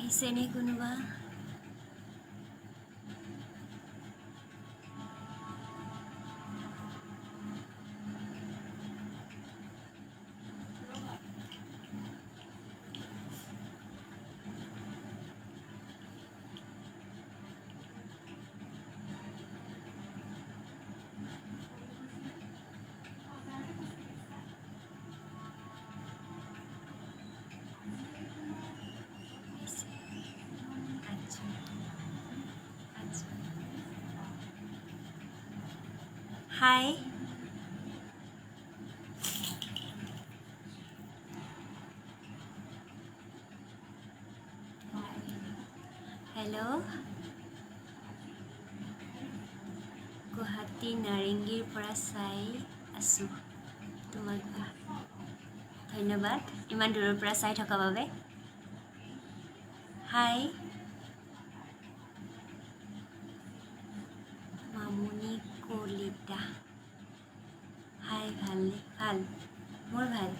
আহিছে নে কোনোবা? আচ্ছা আচ্ছা হাই হেল্ল' গুৱাহাটী নাৰেংগীৰ পৰা চাই আছোঁ তোমাক। ধন্যবাদ ইমান দূৰৰ পৰা চাই থকা বাবে। হাই মামুনি কলিতা। হাই ভালনে? ভাল, মোৰ ভাল।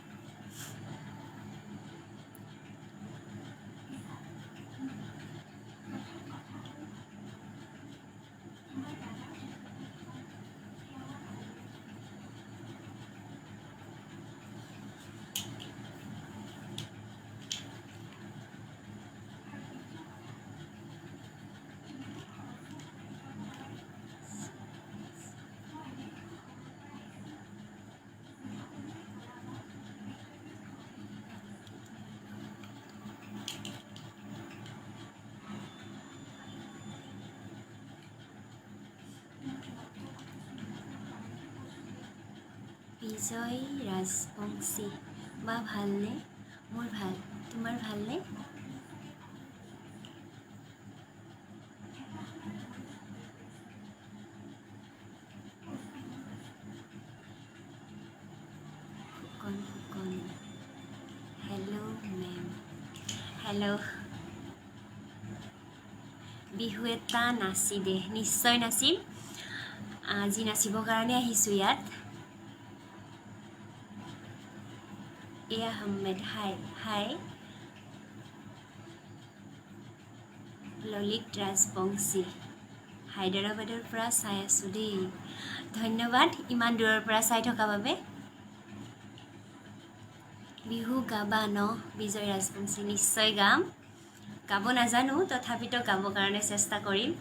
বিজয় ৰাজবংশী বা ভালনে? মোৰ ভাল, তোমাৰ ভালনে? Phukan Phukan hello' ma'am. Hello'. Bihu এটা নাচি দে। নিশ্চয় নাচিম, আজি নাচিবৰ কাৰণে আহিছোঁ ইয়াত। এয়া আহমেদ হাই। হাই ললিত ৰাজবংশী হায়দৰাবাদৰ পৰা চাই আছোঁ দেই। ধন্যবাদ ইমান দূৰৰ পৰা চাই থকা বাবে। বিহু গাবা ন বিজয় ৰাজবংশী? নিশ্চয় গাম, গাব নাজানো তথাপিতো গাবৰ কাৰণে চেষ্টা কৰিম।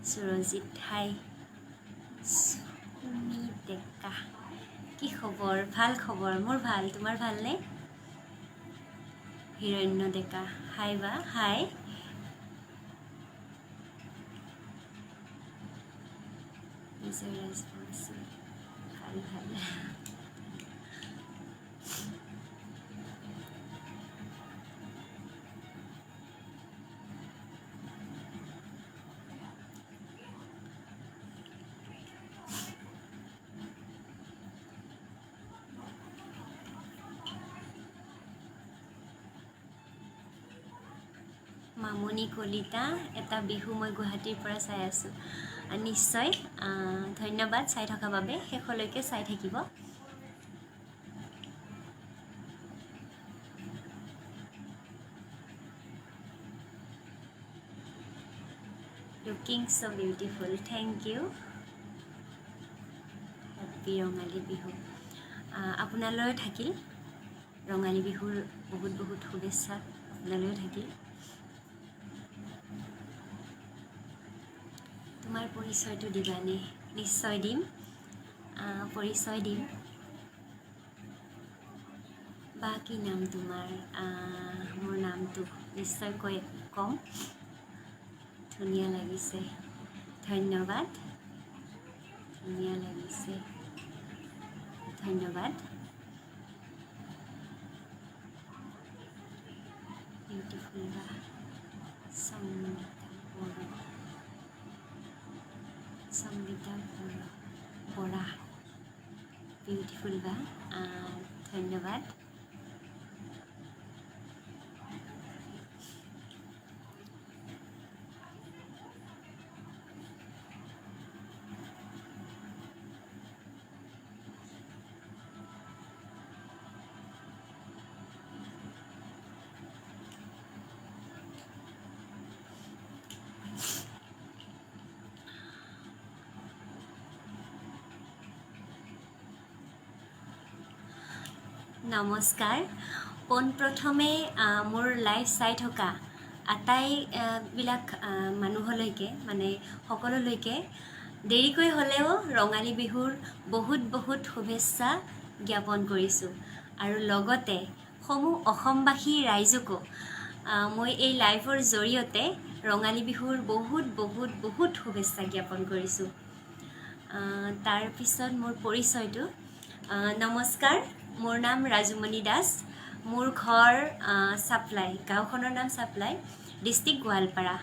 সুৰজিত হাই। সুমি ডেকা কি খবৰ? ভাল খবৰ, মোৰ ভাল, তোমাৰ ভালনে? হিৰণ্য ডেকা হাই বা হাই। বিজয় ৰাজবংশী ভাল ভাল। মামনি কলিতা এটা বিহু মই গুৱাহাটীৰ পৰা চাই আছোঁ। নিশ্চয় ধন্যবাদ চাই থকাৰ বাবে, শেষলৈকে চাই থাকিব। Looking so' beautiful, thank you. Happy Rongali Bihu আপোনালৈ থাকিল। ৰঙালী বিহুৰ বহুত বহুত শুভেচ্ছা আপোনালৈ থাকিল। তোমাৰ পৰিচয়টো দিবানে? নিশ্চয় দিম, পৰিচয় দিম। বা কি নাম তোমাৰ? মোৰ নামটো নিশ্চয়কৈ ক'ম। ধুনীয়া লাগিছে, ধন্যবাদ। ধুনীয়া লাগিছে, ধন্যবাদ। বিউটিফুল বা সংগীতা বৰা বিউটিফুল বা ধন্যবাদ। নমস্কাৰ পোনপ্ৰথমে মোৰ লাইভ চাই থকা আটাইবিলাক মানুহলৈকে মানে সকলোলৈকে দেৰিকৈ হ'লেও ৰঙালী বিহুৰ বহুত শুভেচ্ছা জ্ঞাপন কৰিছোঁ আৰু লগতে সমূহ অসমবাসী ৰাইজকো মই এই লাইভৰ জৰিয়তে ৰঙালী বিহুৰ বহুত শুভেচ্ছা জ্ঞাপন কৰিছোঁ। তাৰপিছত মোৰ পৰিচয়টো নমস্কাৰ মোৰ নাম ৰাজুমণি দাস মোৰ ঘৰ চাপ্লাই গাঁওখনৰ নাম চাপ্লাই ডিষ্ট্ৰিক্ট গোৱালপাৰা।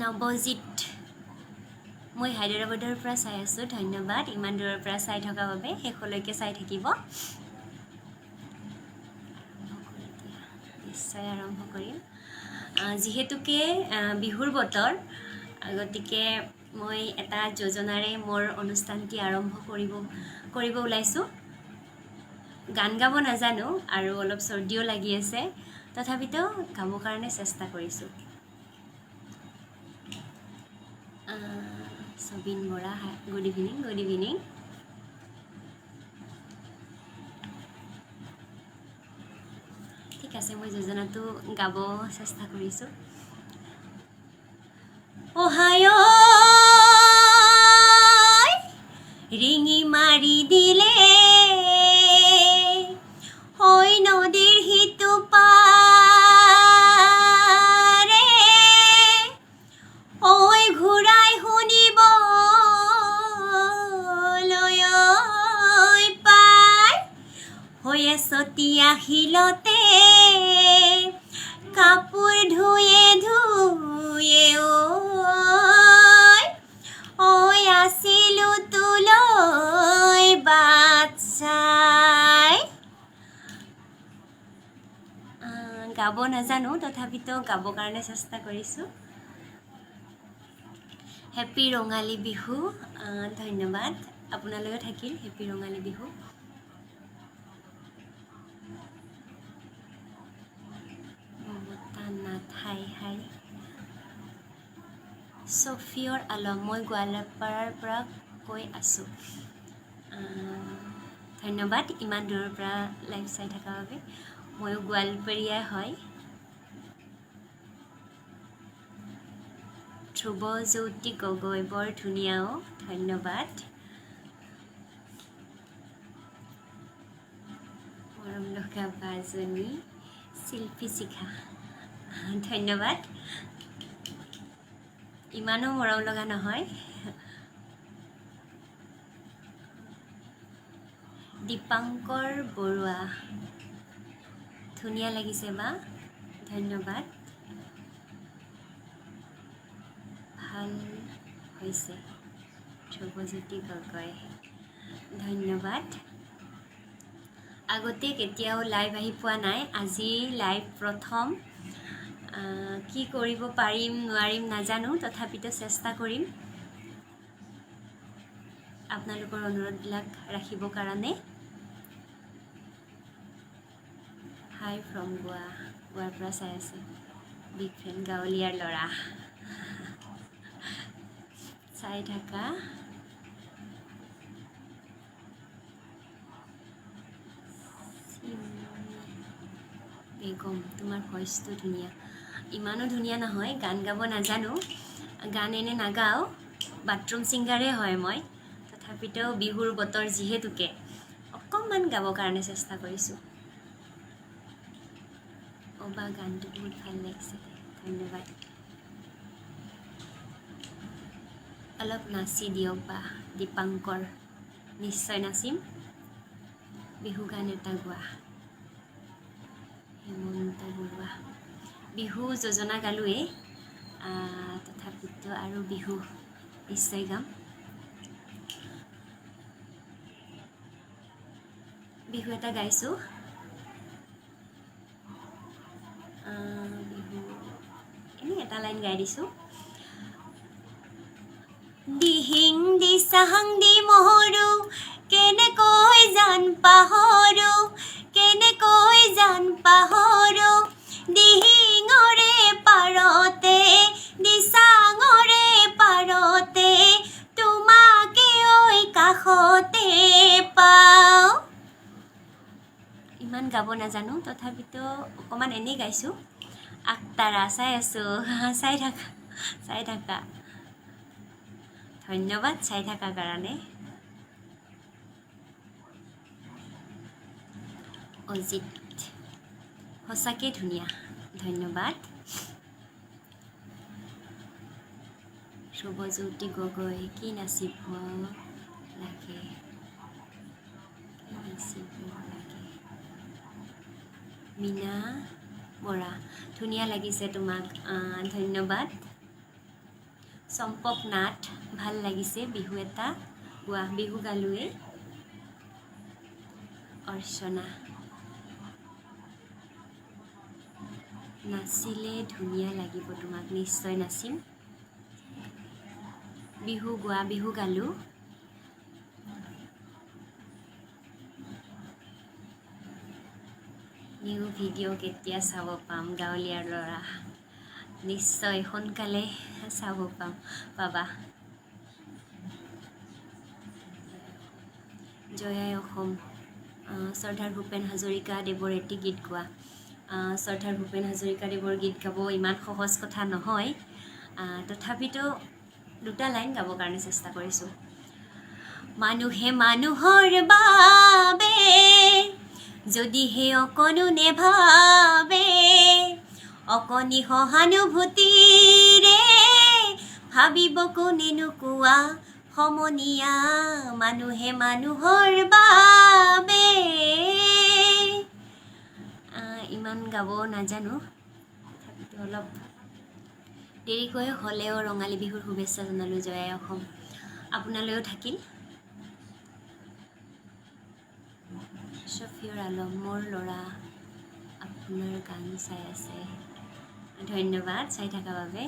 নৱজিত মই হায়দৰাবাদৰ পৰা চাই আছোঁ ধন্যবাদ ইমান দূৰৰ পৰা চাই থকা বাবে শেষলৈকে চাই থাকিব। নিশ্চয় আৰম্ভ কৰিম যিহেতুকে বিহুৰ বতৰ গতিকে মই এটা যোজনাৰে মোৰ অনুষ্ঠানটি আৰম্ভ কৰিব ওলাইছোঁ। গান গাব নাজানো আৰু অলপ চৰ্দিও লাগি আছে তথাপিতো গাবৰ কাৰণে চেষ্টা কৰিছোঁ। সবিন বৰা গুড ইভিনিং ঠিক আছে মই যোজনাটো গাব চেষ্টা কৰিছোঁ। অহায় ৰিঙি মাৰি দিলে হৈ নদীৰ সিটো পাৰে ঐ ঘূৰাই শুনিব পাই হৈ চতিয়া শিলতে কাপোৰ ধুয়ে ঐ আছিলো তোলৈ বাট চাই। গাব নাজানো তথাপিতো গাবৰ কাৰণে চেষ্টা কৰিছোঁ। হেপী ৰঙালী বিহু ধন্যবাদ আপোনালৈও থাকিল হেপী ৰঙালী বিহু। হাই ছফিয়ৰ আলম মই গোৱালপাৰাৰ পৰা কৈ আছোঁ ধন্যবাদ ইমান দূৰৰ পৰা লাইভ চাই থকাৰ বাবে ময়ো গোৱালপৰীয়াই হয়। ধ্ৰুৱজ্যোতি গগৈ বৰ ধুনীয়াও ধন্যবাদ। মৰম লগা বাজনী শিল্পী শিখা ধন্যবাদ ইমানো মৰম লগা নহয়। দীপাংকৰ বৰুৱা ধুনীয়া লাগিছে বা ধন্যবাদ ভাল হৈছে ধ্ৰুৱজ্যোতি গগৈ ধন্যবাদ। আগতে কেতিয়াও লাইভ আহি পোৱা নাই আজি লাইভ প্ৰথম কি কৰিব পাৰিম নোৱাৰিম নাজানো তথাপিতো চেষ্টা কৰিম আপোনালোকৰ অনুৰোধবিলাক ৰাখিবৰ কাৰণে। হাই ফ্ৰম গোৱাৰ পৰা চাই আছে বিগ ফ্ৰেণ্ড গাঁৱলীয়াৰ ল'ৰা চাই থাকা বেগম তোমাৰ ভইচটো ধুনীয়া ইমানো ধুনীয়া নহয় গান গাব নাজানো গান এনে নাগাওঁ বাথৰুম ছিংগাৰে হয় মই তথাপিতো বিহুৰ বতৰ যিহেতুকে অকণমান গাবৰ কাৰণে চেষ্টা কৰিছোঁ। বা গানটো বহুত ভাল লাগিছে ধন্যবাদ অলপ নাচি দিয়ক বা দীপাংকৰ নিশ্চয় নাচিম বিহু গান এটা গোৱা হেমন্ত বৰুৱা বিহু যোজনা গালোৱেই তথাপিতো আৰু বিহু নিশ্চয় গাম। বিহু এটা গাইছোঁ বিহু এনেই এটা লাইন গাই দিছোঁ। দিহিং দি চাহাং দি মহৰু কেনেকৈ জান পাহৰো কেনেকৈ জান পাহৰো ইমান গাব নাজানো তথাপিতো অকণমান এনেই গাইছোঁ আক্তাৰা চাই আছোঁ চাই থাকা ধন্যবাদ চাই থাকাৰ কাৰণে অজিত সঁচাকৈ ধুনীয়া ধন্যবাদ শুভজ্যোতি গগৈ কি নাচিব লাগে মীনা বৰা ধুনীয়া লাগিছে তোমাক ধন্যবাদ চম্পক নাথ ভাল লাগিছে বিহু এটা গোৱা বিহু গালোৱে অৰ্চনা নাচিলে ধুনীয়া লাগিব তোমাক নিশ্চয় নাচিম বিহু গোৱা বিহু গালো নিউ ভিডিঅ' কেতিয়া চাব পাম গাঁৱলীয়া ল'ৰা নিশ্চয় সোনকালে চাব পাবা জয়াই অসম শ্ৰদ্ধাৰ ভূপেন হাজৰিকাদেৱৰ এটি গীত গোৱা শ্ৰদ্ধাৰ ভূপেন হাজৰিকাদেৱৰ গীত গাব ইমান সহজ কথা নহয় তথাপিতো দুটা লাইন গাবৰ কাৰণে চেষ্টা কৰিছোঁ মানুহে মানুহৰ বাবে যদিহে অকণো নেভাবে অকণি সহানুভূতিৰে ভাবিব কোনেনো কোৱা সমনীয়া মানুহে মানুহৰ বাবে ইমান গাব নাজানো তথাপিতো অলপ দেৰিকৈ হ'লেও ৰঙালী বিহুৰ শুভেচ্ছা জনালোঁ জয়াই অসম আপোনালৈও থাকিল শফিউৰ আলম মোৰ ল'ৰা আপোনাৰ গান চাই আছে ধন্যবাদ চাই থকাৰ বাবে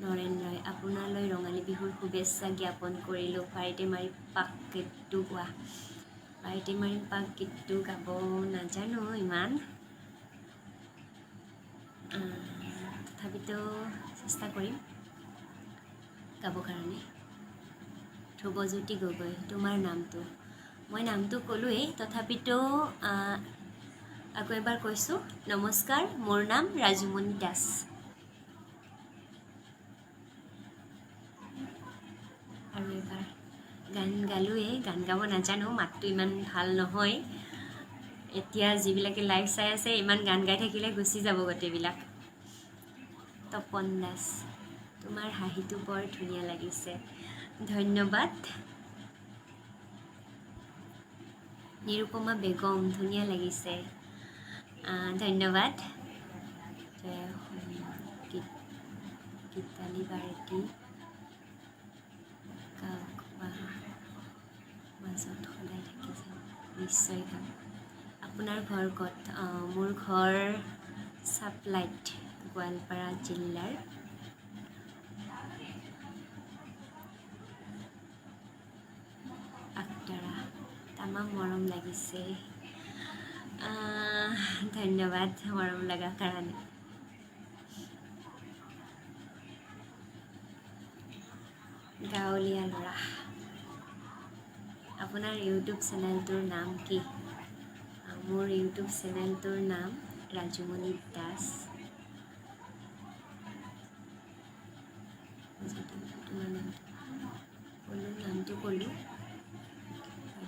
নৰেন্দ্ৰই আপোনালৈ ৰঙালী বিহুৰ শুভেচ্ছা জ্ঞাপন কৰিলোঁ পাৰিতে মাৰি পাক গীতটো গোৱা পাৰিতে মাৰি পাক গীতটো গাব নাজানো ইমান তথাপিতো চেষ্টা কৰিম গাবৰ কাৰণে ধ্ৰুৱজ্যোতি গগৈ তোমাৰ নামটো মই নামটো ক'লোৱেই তথাপিতো আকৌ এবাৰ কৈছোঁ নমস্কাৰ মোৰ নাম ৰাজুমণি দাস আৰু এবাৰ গান গালোৱেই গান গাব নাজানো মাতটো ইমান ভাল নহয় এতিয়া যিবিলাকে লাইভ চাই আছে ইমান গান গাই থাকিলে গুচি যাব গোটেইবিলাক তপন দাস তোমাৰ হাঁহিটো বৰ ধুনীয়া লাগিছে ধন্যবাদ নিৰুপমা বেগম ধুনীয়া লাগিছে ধন্যবাদ গীতালি বাৰেটি মাজত সদায় থাকি যাম নিশ্চয় গাম আপোনাৰ ঘৰ ক'ত মোৰ ঘৰ চাপ্লাইত গোৱালপাৰা জিলাৰ আক্তাৰা তামাম মৰম লাগিছে ধন্যবাদ মৰম লগা কাৰণে গাঁৱলীয়া ল'ৰা আপোনাৰ ইউটিউব চেনেলটোৰ নাম কি মোৰ ইউটিউব চেনেলটোৰ নাম ৰাজুমণি দাস তোমাৰ নামটো ক'লোঁ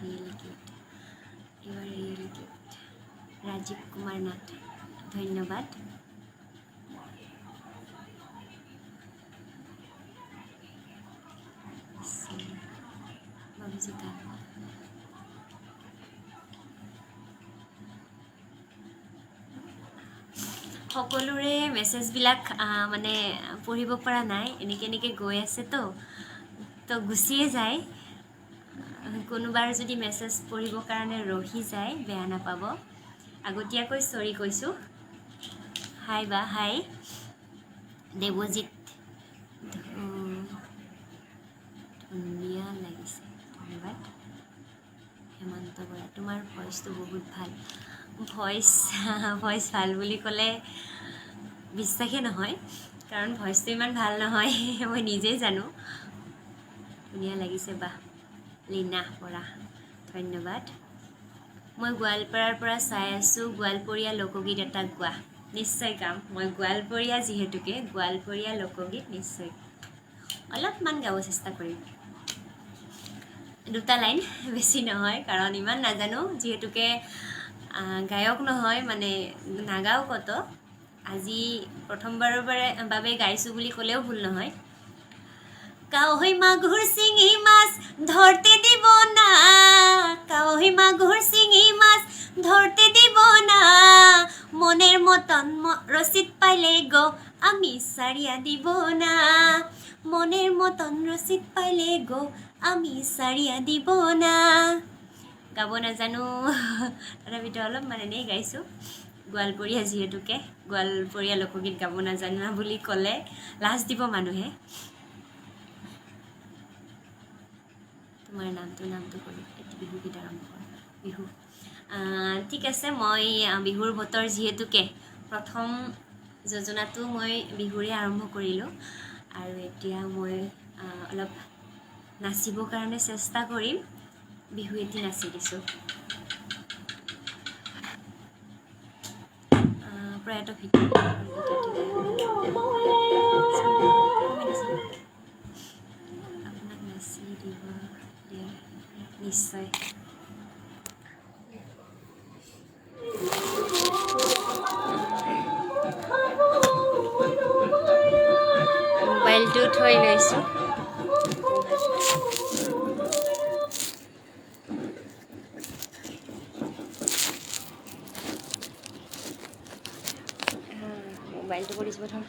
really cute you are really cute Rajiv Kumar Nath ধন্যবাদ বাবুজিকা সকলোৰে মেছেজবিলাক মানে পঢ়িব পৰা নাই এনেকৈ গৈ আছে তো গুচিয়ে যায় কোনোবাৰ যদি মেছেজ পঢ়িবৰ কাৰণে ৰহি যায় বেয়া নাপাব আগতীয়াকৈ চৰি কৈছোঁ হাই বা হাই দেৱজিত ধুনীয়া লাগিছে ধন্যবাদ হেমন্ত বৰা তোমাৰ ভইচটো বহুত ভাল ভইচ ভাল বুলি ক'লে বিশ্বাসেই নহয় কাৰণ ভইচটো ইমান ভাল নহয় মই নিজেই জানো ধুনীয়া লাগিছে বা লীনা বৰা ধন্যবাদ মই গোৱালপাৰাৰ পৰা চাই আছোঁ গোৱালপৰীয়া লোকগীত এটা গোৱা। নিশ্চয় গাম, মই গোৱালপৰীয়া যিহেতুকে গোৱালপৰীয়া লোকগীত নিশ্চয় অলপমান গাব চেষ্টা কৰিম। 2টা লাইন, বেছি নহয়, কাৰণ ইমান নাজানো যিহেতুকে গায়ক নহয়, মানে নাগাওঁ কত। আজি প্ৰথমবাৰৰ বাবে গাইছোঁ বুলি ক'লেও ভুল নহয়। কাৱৈ মাগুৰ চিঙি মাছ ধৰতে দিব না, কাৱৈ মাগুৰ চিঙি মাছ ধৰতে দিব না, মনের মতন রসিদ পাইলে গো আমি সারিয়া দিব না, মনের মতন রসিদ পাইলে গো আমি সারিয়া দিব না। গাব নাজানো, তথাপিতো অলপ মানে এনেই গাইছোঁ। গোৱালপৰীয়া যিহেতুকে গোৱালপৰীয়া লোকগীত গাব নাজানা বুলি ক'লে লাজ দিব মানুহে। তোমাৰ নামটো কৰি বিহু গীত আৰম্ভ কৰোঁ। বিহু ঠিক আছে, মই বিহুৰ বতৰ যিহেতুকে প্ৰথম যোজনাটো মই বিহুৰে আৰম্ভ কৰিলোঁ, আৰু এতিয়া মই অলপ নাচিবৰ কাৰণে চেষ্টা কৰিম। বিহু এটি নাচি দিছোঁ। প্ৰয়াত ভিতৰত আপোনাক নাচি দিব নিশ্চয়। মোবাইলটো থৈ লৈছোঁ। মোবাইলটো কৰিছোঁ প্ৰথম।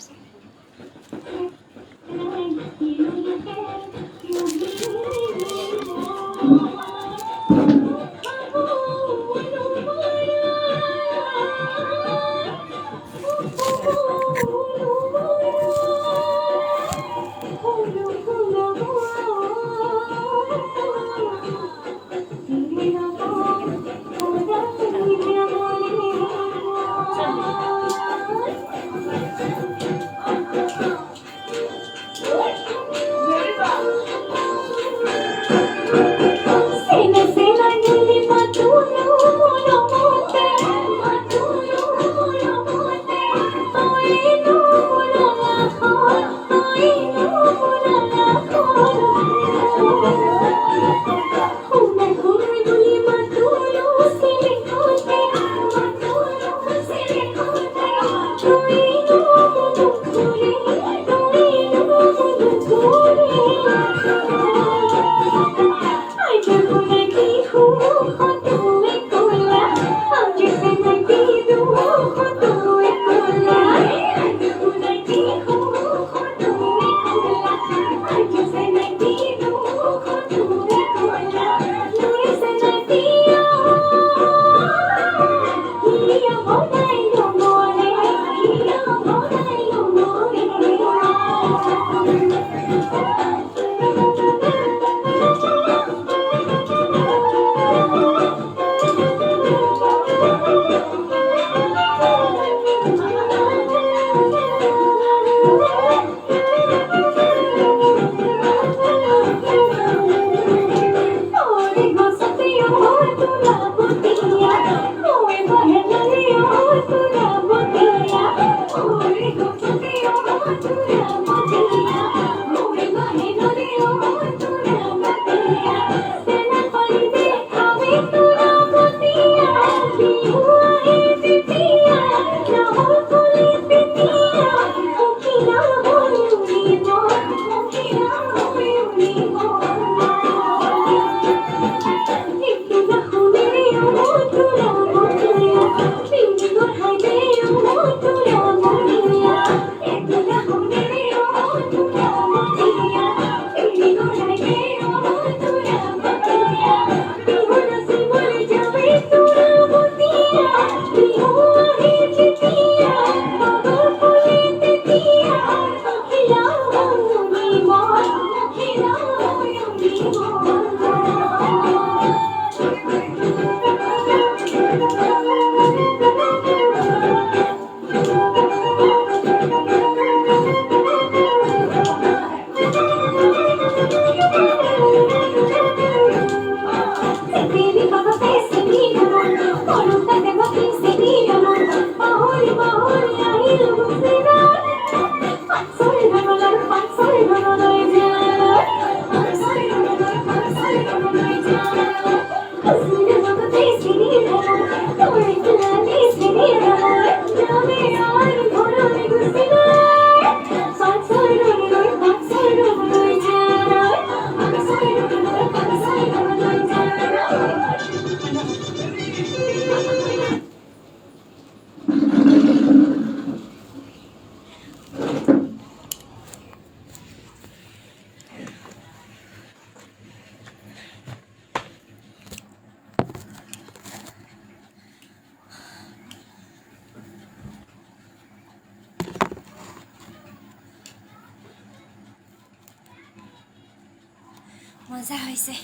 মজা হৈছে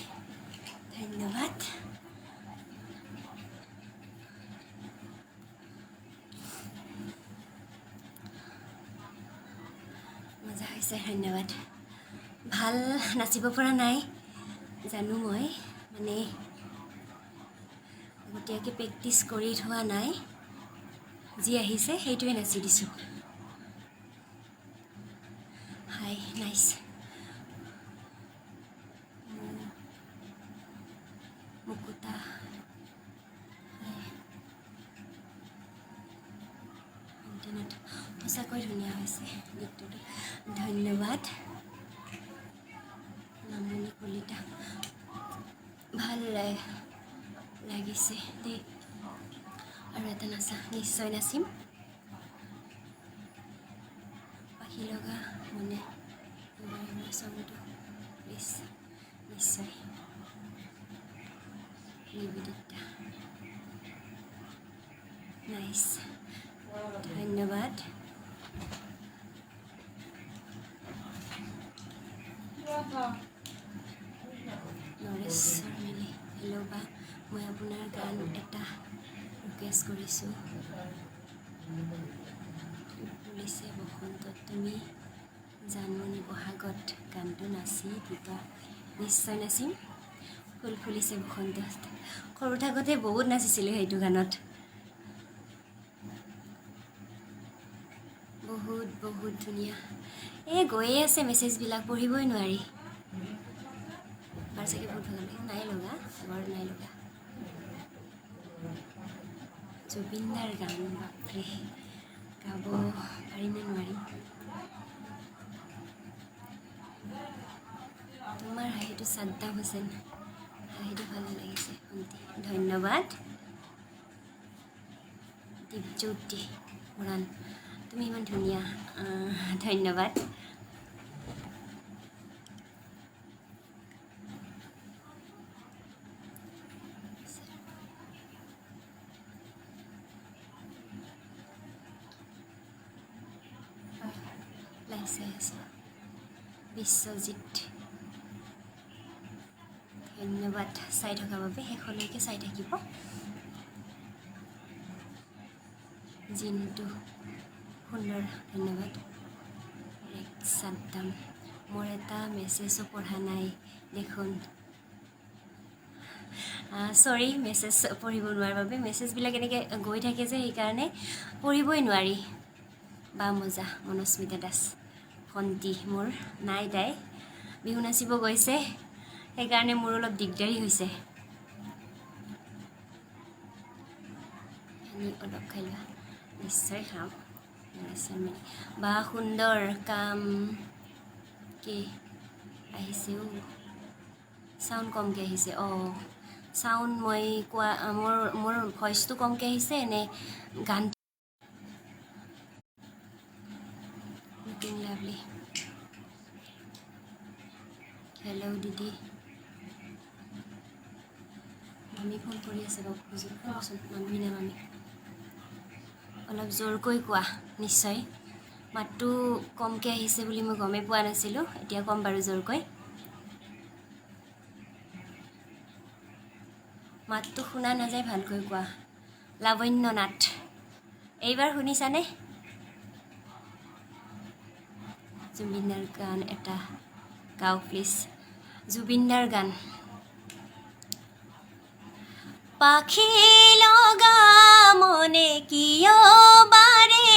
ধন্যবাদ মজা হৈছে ধন্যবাদ ভাল নাচিব পৰা নাই জানো মই মানে গোটেইকে প্ৰেক্টিছ কৰি থোৱা নাই যি আহিছে সেইটোৱে নাচি দিছোঁ হাই নাইচ মুকুতা সঁচাকৈ ধুনীয়া হৈছে গীতটো ধন্যবাদ নামনি কলিতা ভাল লাগিছে দেই আৰু এটা নাচা নিশ্চয় নাচিম পাখি লগা মনে চংটো প্লিজ নিশ্চয় নিবেদিতা নাইচ ধন্যবাদ নৰেশ শৰ্মিলি হেল্ল' বা মই আপোনাৰ গান এটা ৰিকুৱেষ্ট কৰিছোঁ পুলিচে বসন্তত তুমি জানমণি বহাগত গানটো নাচি দিবা নিশ্চয় নাচিম ফুল ফুলিছে বসন্তত সৰু থাকোঁতে বহুত নাচিছিলোঁ সেইটো গানত বহুত বহুত ধুনীয়া গৈয়ে আছে মেছেজবিলাক পঢ়িবই নোৱাৰি আৰু চাগে বহুত ভাল লাগে নাই লগা এবাৰ নাই লগা জুবিনদাৰ গান বাপৰে গাব পাৰিনে নোৱাৰিম তোমাৰ হাঁহিটো সাদ্দাম হুছেইন হাঁহিটো ভাল লাগিছে ভণ্টি ধন্যবাদ দীপজ্যোতি মৰাণ তুমি ইমান ধুনীয়া ধন্যবাদ বিশ্বজিৎ ধন্যবাদ চাই থকাৰ বাবে শেষলৈকে চাই থাকিব জিন্তু সুন্দৰ ধন্যবাদ সাদ্দাম মোৰ এটা মেছেজো পঢ়া নাই দেখোন চৰি মেছেজ পঢ়িব নোৱাৰাৰ বাবে মেছেজবিলাক এনেকৈ গৈ থাকে যে সেইকাৰণে পঢ়িবই নোৱাৰি বা মজা মনস্মিতা দাস ভণ্টি মোৰ নাই তাই বিহু নাচিব গৈছে সেইকাৰণে মোৰ অলপ দিগদাৰী হৈছে অলপ খাই লোৱা নিশ্চয় খাম বা সুন্দৰ কাম কি আহিছে চাউণ্ড কমকৈ আহিছে চাউণ্ড মই কোৱা মোৰ ভইচটো কমকৈ আহিছে নে গান লাভলি হেল্ল' দিদি মামী ফোন কৰি আছে বাৰু খোজোচোন মামী নে মামী অলপ জোৰকৈ কোৱা নিশ্চয় মাতটো কমকৈ আহিছে বুলি মই গমেই পোৱা নাছিলোঁ এতিয়া কম বাৰু জোৰকৈ মাতটো শুনা নাযায় ভালকৈ কোৱা লাৱণ্য নাথ এইবাৰ শুনিছানে জুবিনদাৰ গান এটা গাওঁ প্লিজ জুবিনদাৰ গান পাখি লগা মনে কিয় বাৰে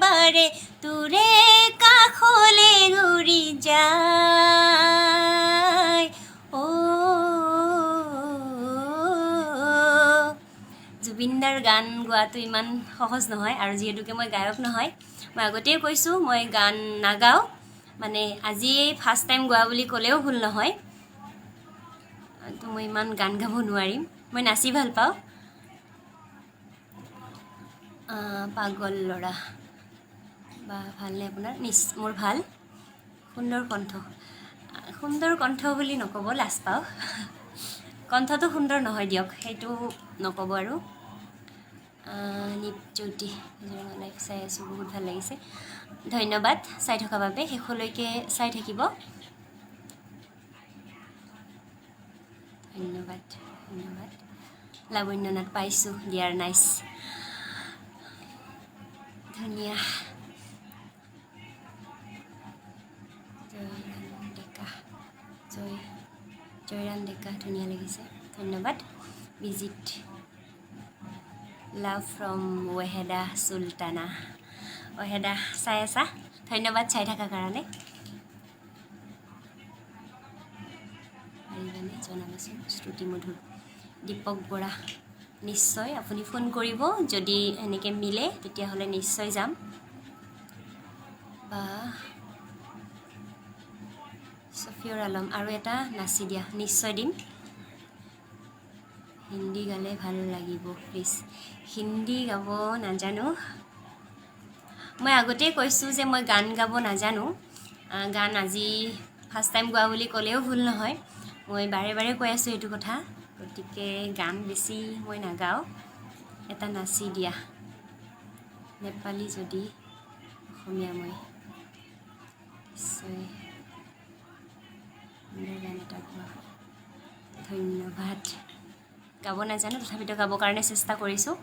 বাৰে তোৰে কাষলে ঘূৰি যায় জুবিনদাৰ গান গোৱাটো ইমান সহজ নহয় আৰু যিহেতুকে মই গায়ক নহয় মই আগতেই কৈছোঁ মই গান নাগাওঁ মানে আজি ফাৰ্ষ্ট টাইম গোৱা বুলি ক'লেও ভুল নহয় তো মই ইমান গান গাব নোৱাৰিম মই নাচি ভাল পাওঁ পাগল ল'ৰা বা ভালনে আপোনাৰ মোৰ ভাল সুন্দৰ কণ্ঠ বুলি নক'ব লাজ পাওঁ কণ্ঠটো সুন্দৰ নহয় দিয়ক সেইটো নক'ব আৰু নিপজ্যোতি লাইভ চাই আছোঁ বহুত ভাল লাগিছে ধন্যবাদ চাই থকাৰ বাবে শেষলৈকে চাই থাকিব ধন্যবাদ লাৱণ্যনাথ পাইছোঁ ডিয়াৰ নাইচ ধুনীয়া জয়ৰাণ ডেকা ধুনীয়া লাগিছে ধন্যবাদ ভিজিট লাভ ফ্ৰম ৱেহেদা চুলতানা ৱেহেদা চাই আছা ধন্যবাদ চাই থকাৰ কাৰণে পাৰিবানে জনাবচোন শ্ৰুতি মধুৰ দীপক বৰা নিশ্চয় আপুনি ফোন কৰিব যদি এনেকৈ মিলে তেতিয়াহ'লে নিশ্চয় যাম বা সফিয়ৰ আলম আৰু এটা নাচি দিয়া নিশ্চয় দিম হিন্দী গালে ভাল লাগিব প্লিজ হিন্দী গাব নাজানো মই আগতেই কৈছোঁ যে মই গান গাব নাজানো গান আজি ফাৰ্ষ্ট টাইম গোৱা বুলি ক'লেও ভুল নহয় মই বাৰে বাৰে কৈ আছোঁ এইটো কথা গতিকে গান বেছি মই নাগাওঁ এটা নাচি দিয়া নেপালী যদি অসমীয়া মই নিশ্চয় গান এটা গোৱা ধন্যবাদ গাব নাজানো তথাপিতো গাবৰ কাৰণে চেষ্টা কৰিছোঁ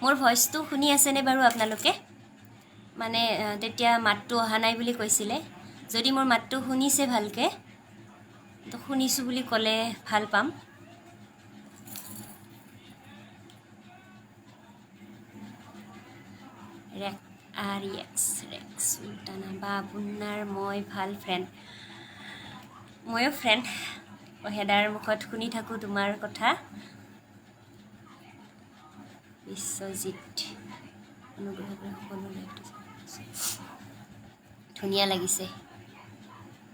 মোৰ ভইচটো শুনি আছেনে বাৰু আপোনালোকে মানে তেতিয়া মাতটো অহা নাই বুলি কৈছিলে যদি মোৰ মাতটো শুনিছে ভালকৈ তো শুনিছোঁ বুলি ক'লে ভাল পাম ৰেক্স চুলতানা বা আপোনাৰ মই ভাল ফ্ৰেণ্ড ময়ো ফ্ৰেণ্ড ৱেহেদাৰ মুখত শুনি থাকোঁ তোমাৰ কথা বিশ্বজিত অনুগ্ৰহ কৰি সকলো লাইভটো ধুনীয়া লাগিছে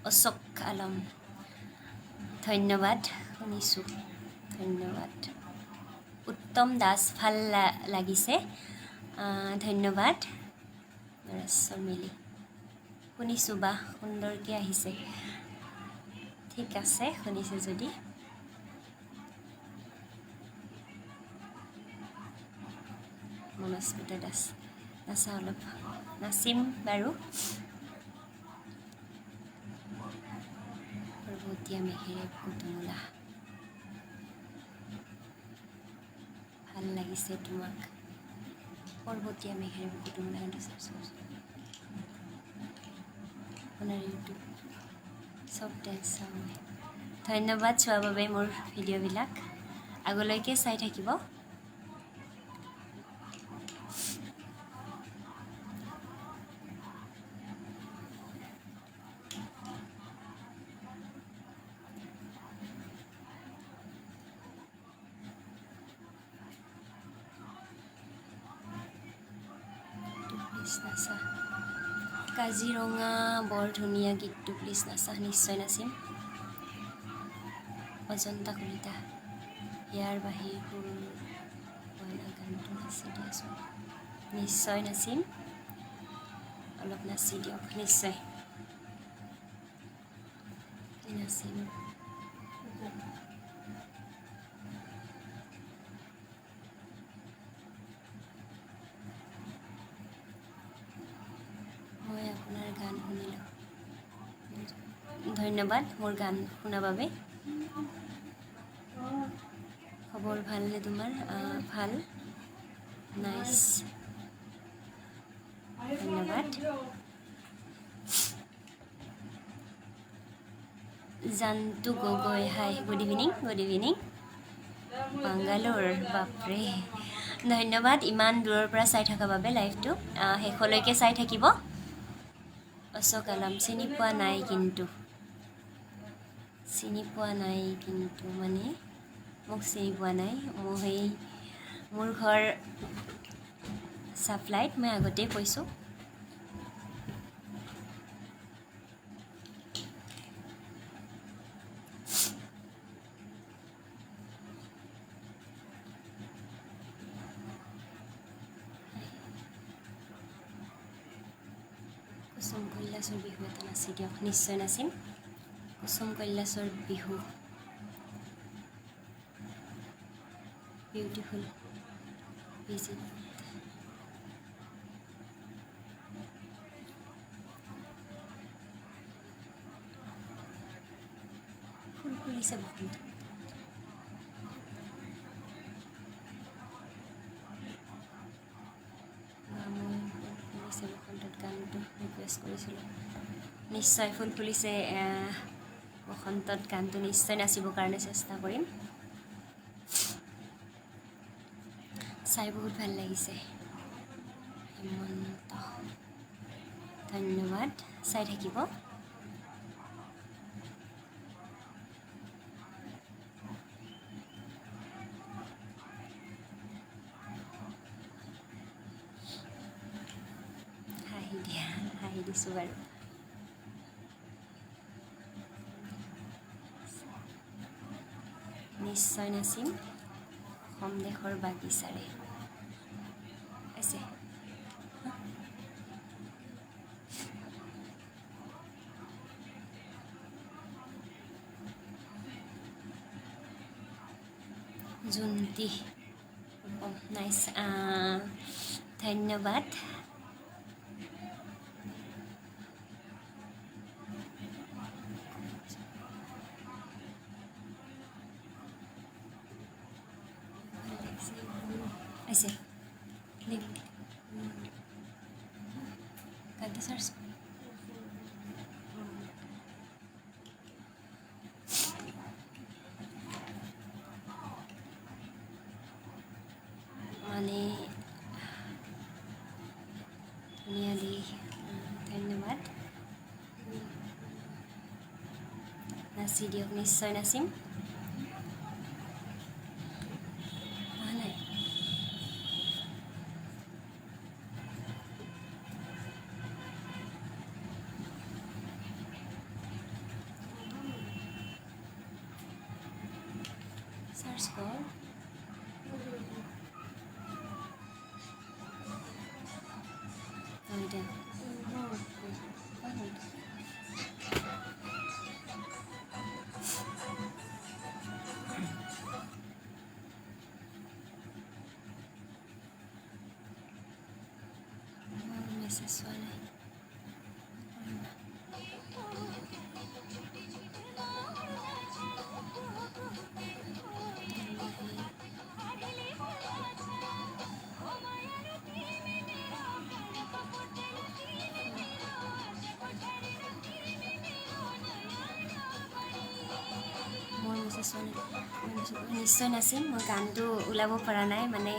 অশোক আলম ধন্যবাদ শুনিছোঁ ধন্যবাদ উত্তম দাস ভাল লাগিছে ধন্যবাদ নৰেশ্বৰ মিলি শুনিছোঁ বা সুন্দৰকৈ আহিছে ঠিক আছে শুনিছে যদি মনস্মিতা দাস নাচা অলপ নাচিম বাৰু পৰ্বতীয়া মেঘেৰে কুটুমলা ভাল লাগিছে তোমাক পৰ্বতীয়া মেঘেৰে কুটুমলা আপোনাৰ ইউটিউব চব ডেন্স চাওঁ মই ধন্যবাদ চোৱাৰ বাবে মোৰ ভিডিঅ'বিলাক আগলৈকে চাই থাকিব নাচা কাজিৰঙা বৰ ধুনীয়া গীতটো প্লিজ নাচা নিশ্চয় নাচিম অজন্তা কলিতা ইয়াৰ বাহিৰ কইনা গানটো নাচি দিয়াচোন নিশ্চয় নাচিম অলপ নাচি দিয়ক নিশ্চয় নাচিম গান শুনিলোঁ ধন্যবাদ মোৰ গান শুনাৰ বাবে খবৰ ভালনে তোমাৰ ভাল নাইচ ধন্যবাদ Jantu Gogoi hi good evening Bangalore বাপৰে ধন্যবাদ ইমান দূৰৰ পৰা চাই থকাৰ বাবে লাইভটো শেষলৈকে চাই থাকিব অশোক আলম চিনি পোৱা নাই কিন্তু চিনি পোৱা নাই কিন্তু মানে মোক চিনি পোৱা নাই মোৰ ঘৰ ছাপ্লাইত মই আগতেই কৈছোঁ কুসুম কৈলাশৰ বিহু এটা নাচি দিয়ক নিশ্চয় নাচিম কুসুম কৈলাশৰ বিহু বিউটিফুল ভিজিট ফুল ফুলিছে বসন্ত বসন্তত গানটো ৰিকুৱেষ্ট কৰিছিলোঁ নিশ্চয় ফুল ফুলিছে বসন্তত গানটো নিশ্চয় নাচিবৰ কাৰণে চেষ্টা কৰিম চাই বহুত ভাল লাগিছে হেমন্ত ধন্যবাদ চাই থাকিব হাঁহি দিছোঁ বাৰু নিশ্চয় নাচিম অসম দেশৰ বাগিচাৰে আছে জুন্তি নাইচ ধন্যবাদ ऐसे करते सर्च माने धन्यवाद नाची दियक निश्चय नाचिम सर्च कर मैसेज वाला নিশ্চয় নাচিম মই গানটো ওলাব পৰা নাই মানে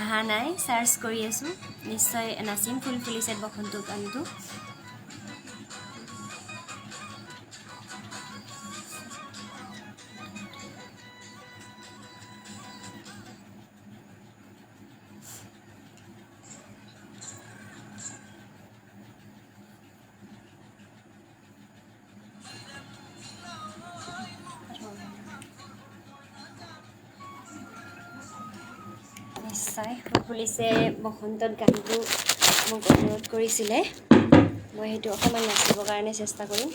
আহা নাই সাৰ্চ কৰি আছোঁ নিশ্চয় নাচিম ফুল ফুলিছে বসন্ত গানটো নিশ্চয় ফুলিছে বসন্তত গানটো মোক অনুৰোধ কৰিছিলে মই সেইটো অকণমান নাচিবৰ কাৰণে চেষ্টা কৰিম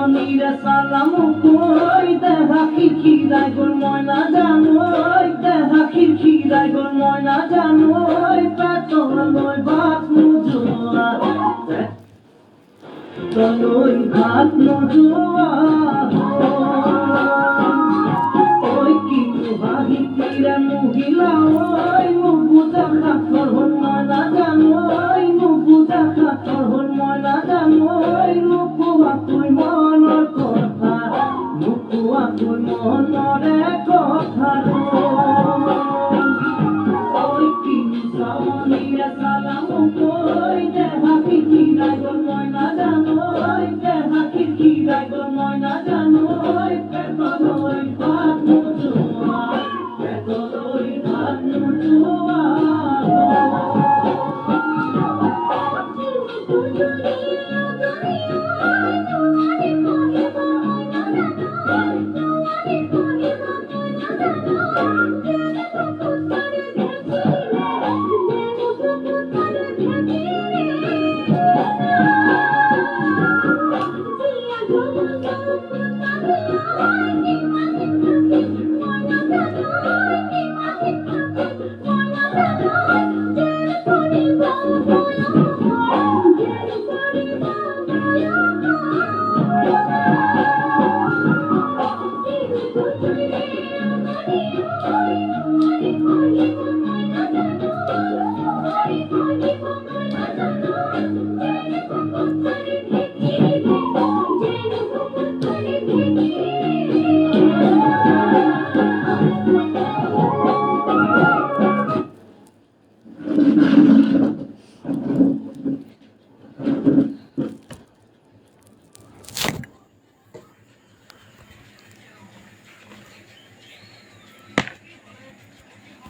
সামনিৰে চালাম কৈ দেহা খিৰখিৰাই গ'ল মই নাজানো দেহা খিৰখিৰাই গ'ল মই নাজানো পেটলৈ ভাত নোযোৱা পেটলৈ ভাত নোযোৱা ঐ কিন্তু হাঁহি কিৰে মহিলা ঐ নুবুজা সাঁথৰ হ'ল মই নাজানো নুবুজা সাঁথৰ হ'ল মই নাজানো নোকোৱাকৈ মনৰ কথা নোকোৱাকৈ মনৰে কথা ঐ কিন্তু চামনিৰে চালাম কৈ দেহা খিৰখিৰাই গ'ল মই নাজানো দেহা খিৰখিৰাই গ'ল মই নাজানো পেটলৈ ভাত নোযোৱা পেটলৈ ভাত নোযোৱা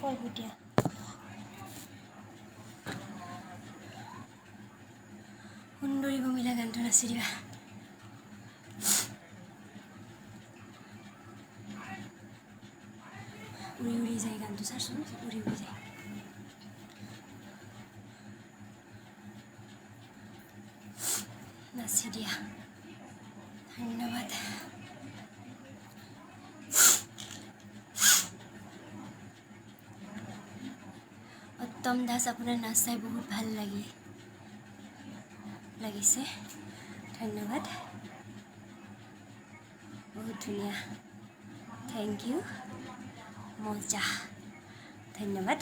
পৰ্বতীয়া সুন্দৰী ভূমিলা গানটো নাচি দিবা উৰি উৰি যায় গানটো চাচোন উৰি উৰি যায় নাচি দিয়া ধন্যবাদ উত্তম দাস আপোনাৰ নাচ চাই বহুত ভাল লাগিছে ধন্যবাদ বহুত ধুনীয়া থেংক ইউ মজা ধন্যবাদ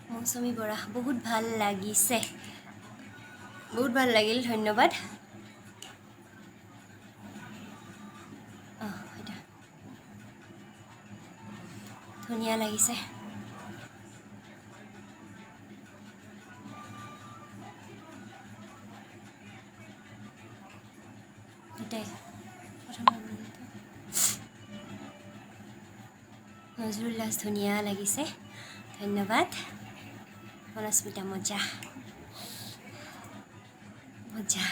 মৌচুমী বৰা বহুত ভাল লাগিছে বহুত ভাল লাগিল ধন্যবাদ ধুনীয়া লাগিছে নজৰুল দাস ধুনীয়া লাগিছে ধন্যবাদ মনস্মিতা মজা মজা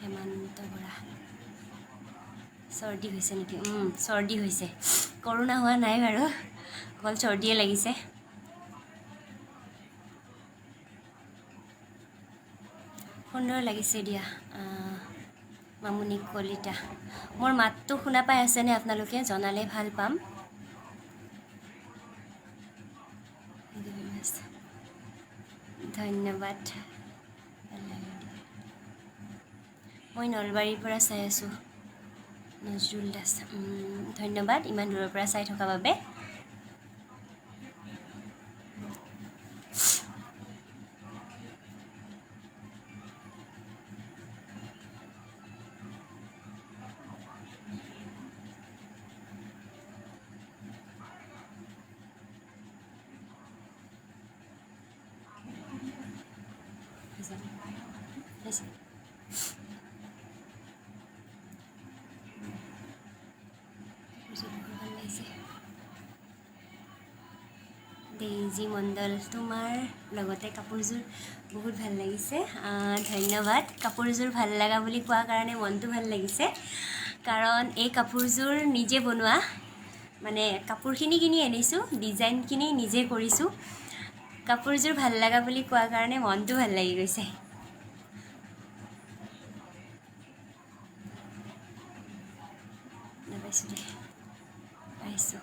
হেমন্ত বৰা চৰ্দি হৈছে নেকি চৰ্দি হৈছে কৰোণা হোৱা নাই বাৰু অকল চৰ্দিয়ে লাগিছে সুন্দৰ লাগিছে দিয়া মামুনি কলিতা মোৰ মাতটো শুনা পাই আছেনে আপোনালোকে জনালে ভাল পাম ধন্যবাদ মই নলবাৰীৰ পৰা চাই আছোঁ নজৰুল দাস ধন্যবাদ ইমান দূৰৰ পৰা চাই থকা বাবে ডেইজি মণ্ডল তোমাৰ লগতে কাপোৰযোৰ বহুত ভাল লাগিছে ধন্যবাদ কাপোৰযোৰ ভাল লগা বুলি কোৱাৰ কাৰণে মনটো ভাল লাগিছে কাৰণ এই কাপোৰযোৰ নিজে বনোৱা, মানে কাপোৰখিনি কিনি আনিছোঁ, ডিজাইনখিনি নিজে কৰিছোঁ। কাপোৰযোৰ ভাল লগা বুলি কোৱাৰ কাৰণে মনটো ভাল লাগি গৈছে। নাপাইছোঁ দে, পাইছোঁ।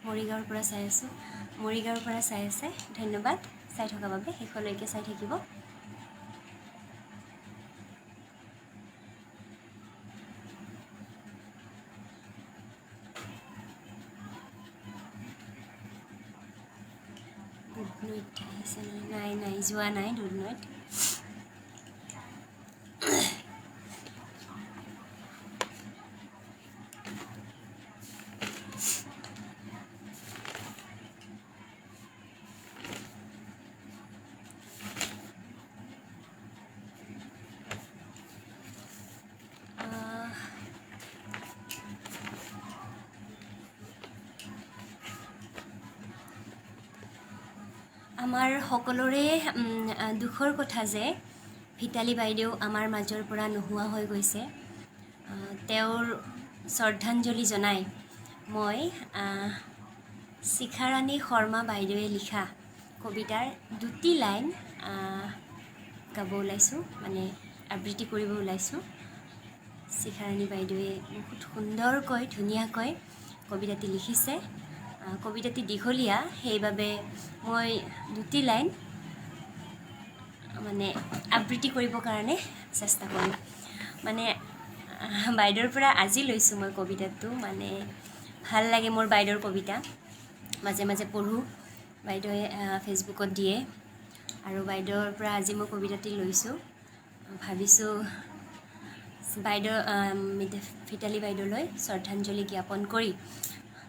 মৰিগাঁৱৰ পৰা চাই আছোঁ, মৰিগাঁৱৰ পৰা চাই আছে, ধন্যবাদ চাই থকাৰ বাবে, শেষলৈকে চাই থাকিব। দুধনৈত আহিছে নাই? নাই যোৱা নাই দুধনৈত। আমাৰ সকলোৰে দুখৰ কথা যে ভিতালী বাইদেউ আমাৰ মাজৰ পৰা নোহোৱা হৈ গৈছে। তেওঁৰ শ্ৰদ্ধাঞ্জলি জনাই মই শিখাৰাণী শৰ্মা বাইদেৱে লিখা কবিতাৰ দুটি লাইন গাব ওলাইছোঁ, মানে আবৃত্তি কৰিব ওলাইছোঁ। শিখাৰাণী বাইদেৱে বহুত সুন্দৰকৈ ধুনীয়াকৈ কবিতাটি লিখিছে। কবিতাটি দীঘলীয়া, সেইবাবে মই দুটি লাইন মানে আবৃত্তি কৰিবৰ কাৰণে চেষ্টা কৰিম। মানে বাইদেউৰ পৰা আজি লৈছোঁ মই কবিতাটো, মানে ভাল লাগে মোৰ বাইদেউৰ কবিতা, মাজে মাজে পঢ়োঁ, বাইদেৱে ফেচবুকত দিয়ে, আৰু বাইদেউৰ পৰা আজি মই কবিতাটি লৈছোঁ। ভাবিছোঁ বাইদেউ ভিতালী বাইদেউলৈ শ্ৰদ্ধাঞ্জলি জ্ঞাপন কৰি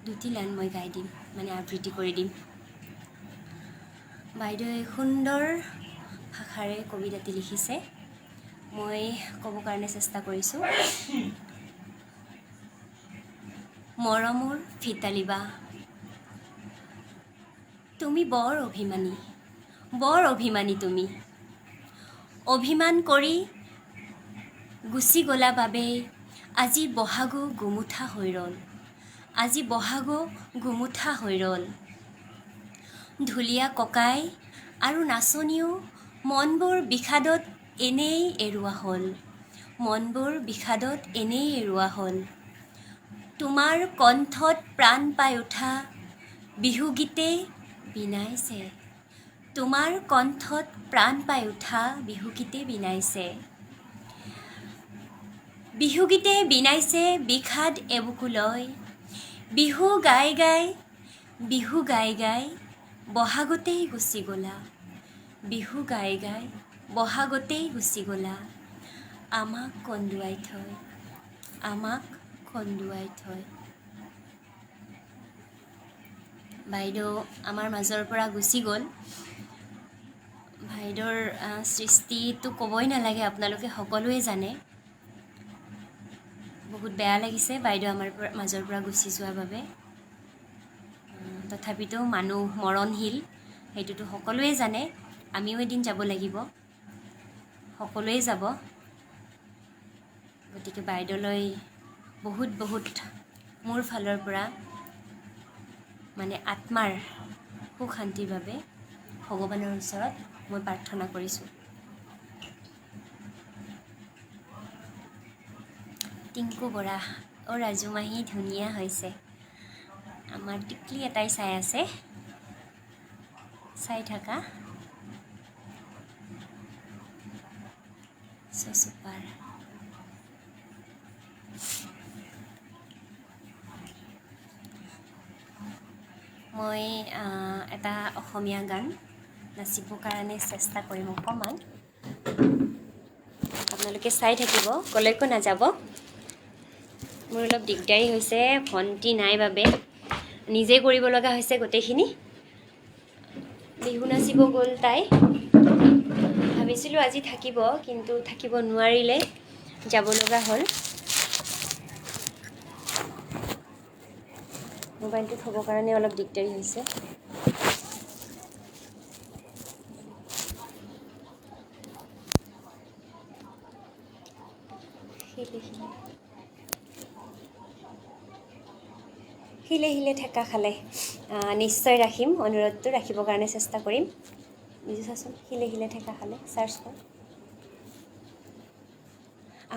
দুটি লাইন মই গাই দিম, মানে আবৃত্তি কৰি দিম। বাইদেৱে সুন্দৰ ভাষাৰে কবিতাটি লিখিছে, মই ক'ব কাৰণে চেষ্টা কৰিছোঁ। মৰমৰ ভিতালী বা, তুমি বৰ অভিমানী, বৰ অভিমানী তুমি। অভিমান কৰি গুচি গলা বাবে আজি বহাগো গুমুঠা হৈ ৰ'ল, আজি বহাগো গুমুঠা হৈ ৰ'ল। ঢুলীয়া ককাই আৰু নাচনীও মনবোৰ বিষাদত এনেই এৰুৱা হ'ল, মনবোৰ বিষাদত এনেই এৰুৱা হ'ল। তোমাৰ কণ্ঠত প্ৰাণ পাই উঠা বিহুগীতে বিনাইছে, তোমাৰ কণ্ঠত প্ৰাণ পাই উঠা বিহুগীতে বিনাইছে। বিহুগীতে বিনাইছে বিষাদ এবুকুলৈ, বিহু গাই গাই, বিহু গাই গাই বহাগতেই গুচি গ'লা, বিহু গাই গাই বহাগতেই গুচি গ'লা। আমাক কন্দুৱাই থৈ, আমাক কন্দুৱাই থৈ। বাইদেউ আমাৰ মাজৰ পৰা গুচি গ'ল। বাইদেউৰ সৃষ্টিটো ক'বই নালাগে, আপোনালোকে সকলোৱে জানে। বহুত বেয়া লাগিছে বাইদেউ আমাৰ মাজৰ পৰা গুচি যোৱাৰ বাবে। তথাপিতো মানুহ মৰণশীল, সেইটোতো সকলোৱে জানে। আমিও এদিন যাব লাগিব, সকলোৱে যাব। গতিকে বাইদেউলৈ বহুত বহুত মোৰ ফালৰ পৰা মানে আত্মাৰ সুখ শান্তিৰ বাবে ভগৱানৰ ওচৰত মই প্ৰাৰ্থনা কৰিছোঁ। টিংকু বৰা, ৰাজু মাহী ধুনীয়া হৈছে। আমাৰ টিকলি এটাই চাই আছে, চাই থাকা। চুপাৰ। মই এটা অসমীয়া গান নাচিবৰ কাৰণে চেষ্টা কৰিম অকণমান, আপোনালোকে চাই থাকিব, ক'লৈকো নাযাব। মোৰ অলপ দিগদাৰী হৈছে, ভণ্টি নাই বাবে নিজে কৰিব লগা হৈছে গোটেইখিনি। বিহু নাচিব গ'ল তাই, ভাবিছিলোঁ আজি থাকিব, কিন্তু থাকিব নোৱাৰিলে, যাব লগা হ'ল। মোবাইলটো থ'বৰ কাৰণে অলপ দিগদাৰী হৈছে। শিলে শিলে ঠেকা খালে নিশ্চয় ৰাখিম, অনুৰোধটো ৰাখিবৰ কাৰণে চেষ্টা কৰিম। বুজি চাচোন, শিলে শিলে ঠেকা খালে চাৰ্চ কৰ।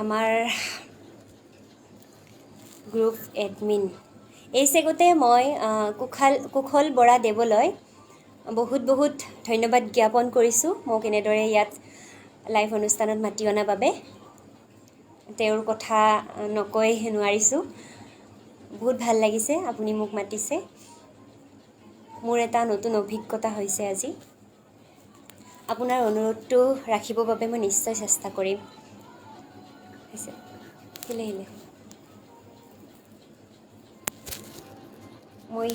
আমাৰ গ্ৰুপ এডমিন এই চেগতে মই কুশল বৰা দেৱলৈ বহুত বহুত ধন্যবাদ জ্ঞাপন কৰিছোঁ, মোক এনেদৰে ইয়াত লাইভ অনুষ্ঠানত মাতি অনাৰ বাবে। তেওঁৰ কথা নকৈ নোৱাৰিছোঁ। বহুত ভাল লাগিছে আপুনি মোক মাতিছে। মোৰ এটা নতুন অভিজ্ঞতা হৈছে আজি। আপোনাৰ অনুৰোধটো ৰাখিবৰ বাবে মই নিশ্চয় চেষ্টা কৰিম। হৈছে হিলে হিলে মই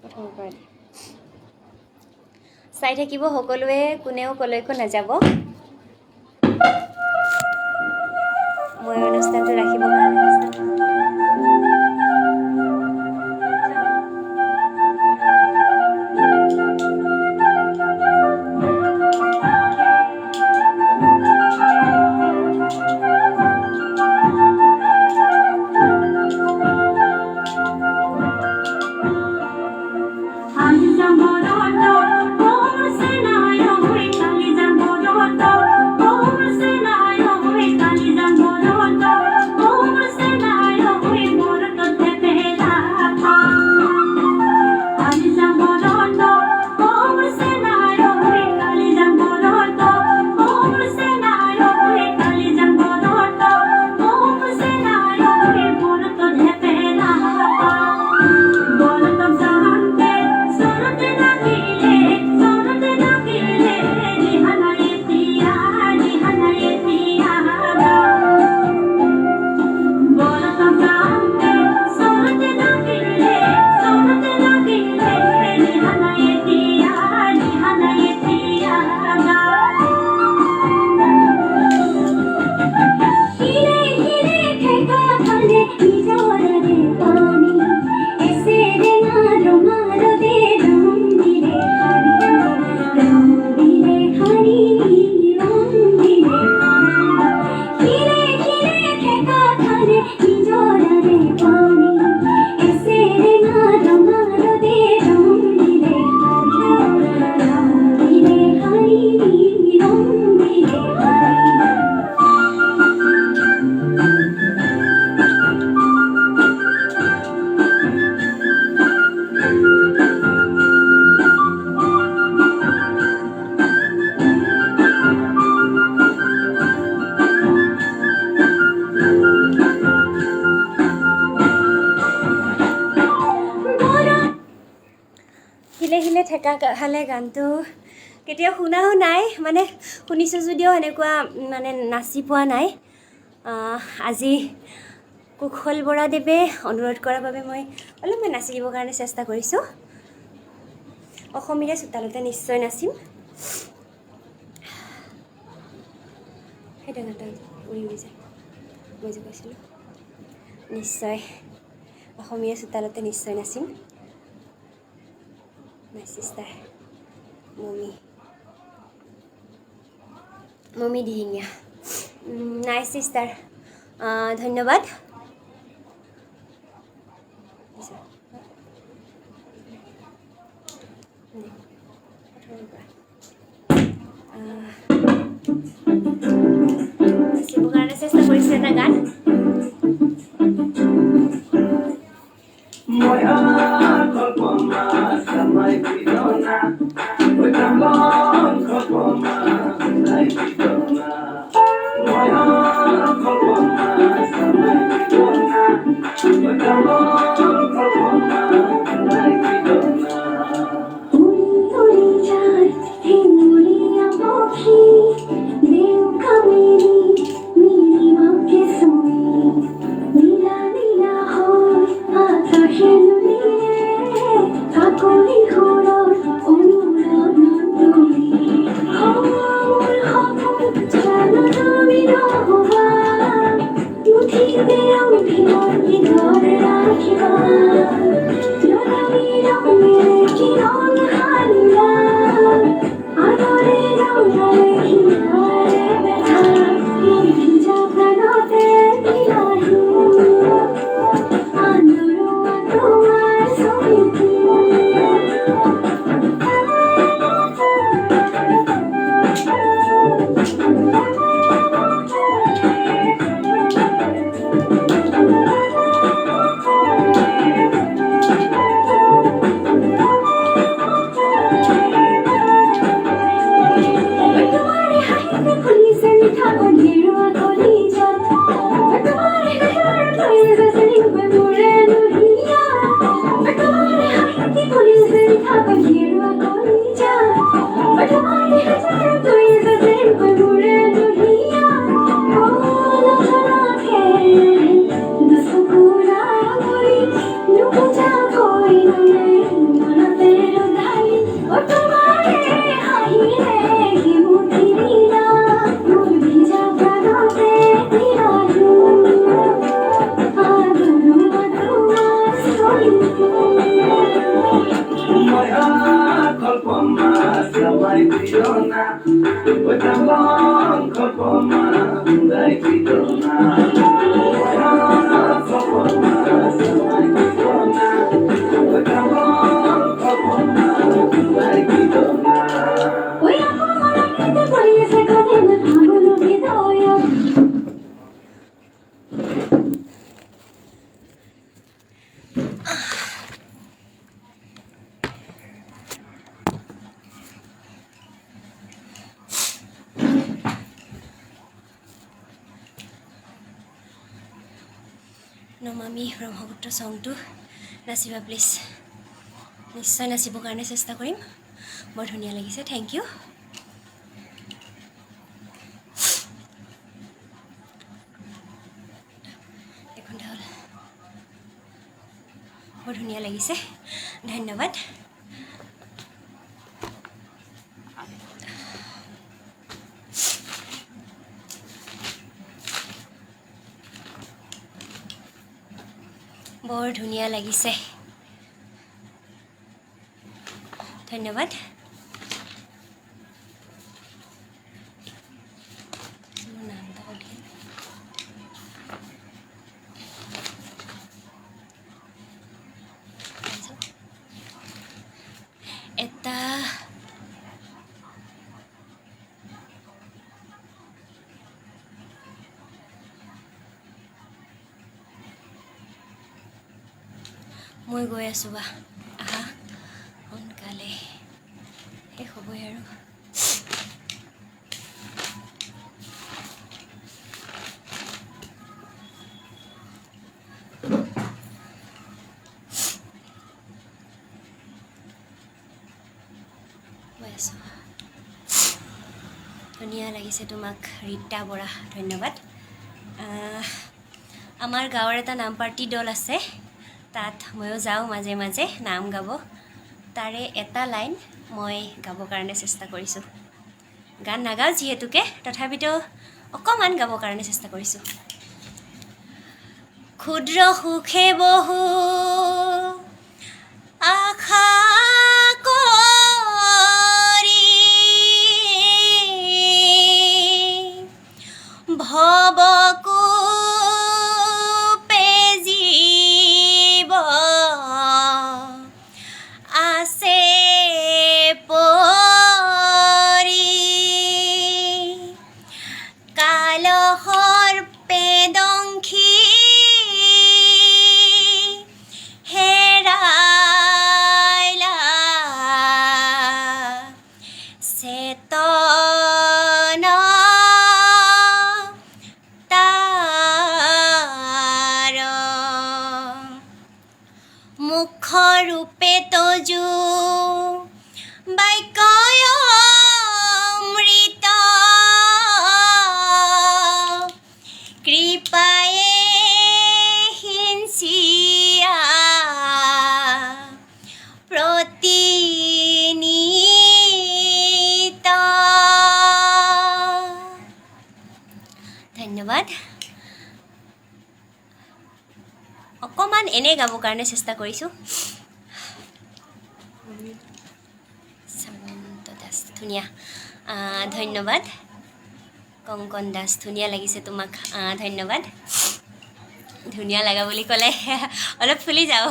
প্ৰথমৰ পৰা চাই থাকিব সকলোৱে, কোনেও কলৈকো নাযাব। মই অনুষ্ঠানটো ৰাখিবৰ কাৰণে চেষ্টা কৰিম। শিলে শিলে ঠেকা খালে গানটো কেতিয়াও শুনাও নাই, মানে শুনিছোঁ যদিও এনেকুৱা মানে নাচি পোৱা নাই। আজি কুশল বৰাদেৱে অনুৰোধ কৰাৰ বাবে মই অলপমান নাচি দিবৰ কাৰণে চেষ্টা কৰিছোঁ। অসমীয়া চোতালতে নিশ্চয় নাচিম। সেইটো গানটো উৰি উৰি যায়, মই যে কৈছিলোঁ নিশ্চয় অসমীয়া চোতালতে নিশ্চয় নাচিম। My sister Momi Dihingia, nice sister, ধন্যবাদ। নাচিবৰ কাৰণে চেষ্টা কৰিছোঁ এটা গান। নীলা নীলা হয় আকাশেৰ নীল নমামি ব্ৰহ্মপুত্ৰ সংটো নাচিবা প্লিজ নিশ্চয় নাচিবৰ কাৰণে চেষ্টা কৰিম বৰ ধুনীয়া লাগিছে থেংক ইউ এখন হ'ল বৰ ধুনীয়া লাগিছে ধন্যবাদ বৰ ধুনীয়া লাগিছে ধন্যবাদ এটা মই গৈ আছোঁ বা আহা সোনকালে শেষ হ'বই আৰু গৈ আছোঁ ধুনীয়া লাগিছে তোমাক ৰীতা বৰা ধন্যবাদ আমাৰ গাঁৱৰ এটা নাম পাৰ্টি দল আছে তাত ময়ো যাওঁ মাজে মাজে নাম গাব তাৰে এটা লাইন মই গাবৰ কাৰণে চেষ্টা কৰিছোঁ গান নাগাওঁ যিহেতুকে তথাপিতো অকণমান গাবৰ কাৰণে চেষ্টা কৰিছোঁ ক্ষুদ্ৰ সুখে বহু আশা কৰি ভৱকু আছে পৰি কালহৰ পেদংখী হেৰাইলা চেতনা তাৰ মুখৰূপে তজু বাক্যয় অমৃত কৃপায়ে হিংসিয়া প্ৰতিনিত ধন্যবাদ অকণমান এনে গাবৰ কাৰণে চেষ্টা কৰিছোঁ শ্যামন্ত দাস ধুনীয়া ধন্যবাদ কংকন দাস ধুনীয়া লাগিছে তোমাক ধন্যবাদ ধুনীয়া লগা বুলি ক'লে অলপ ফুলি যাওঁ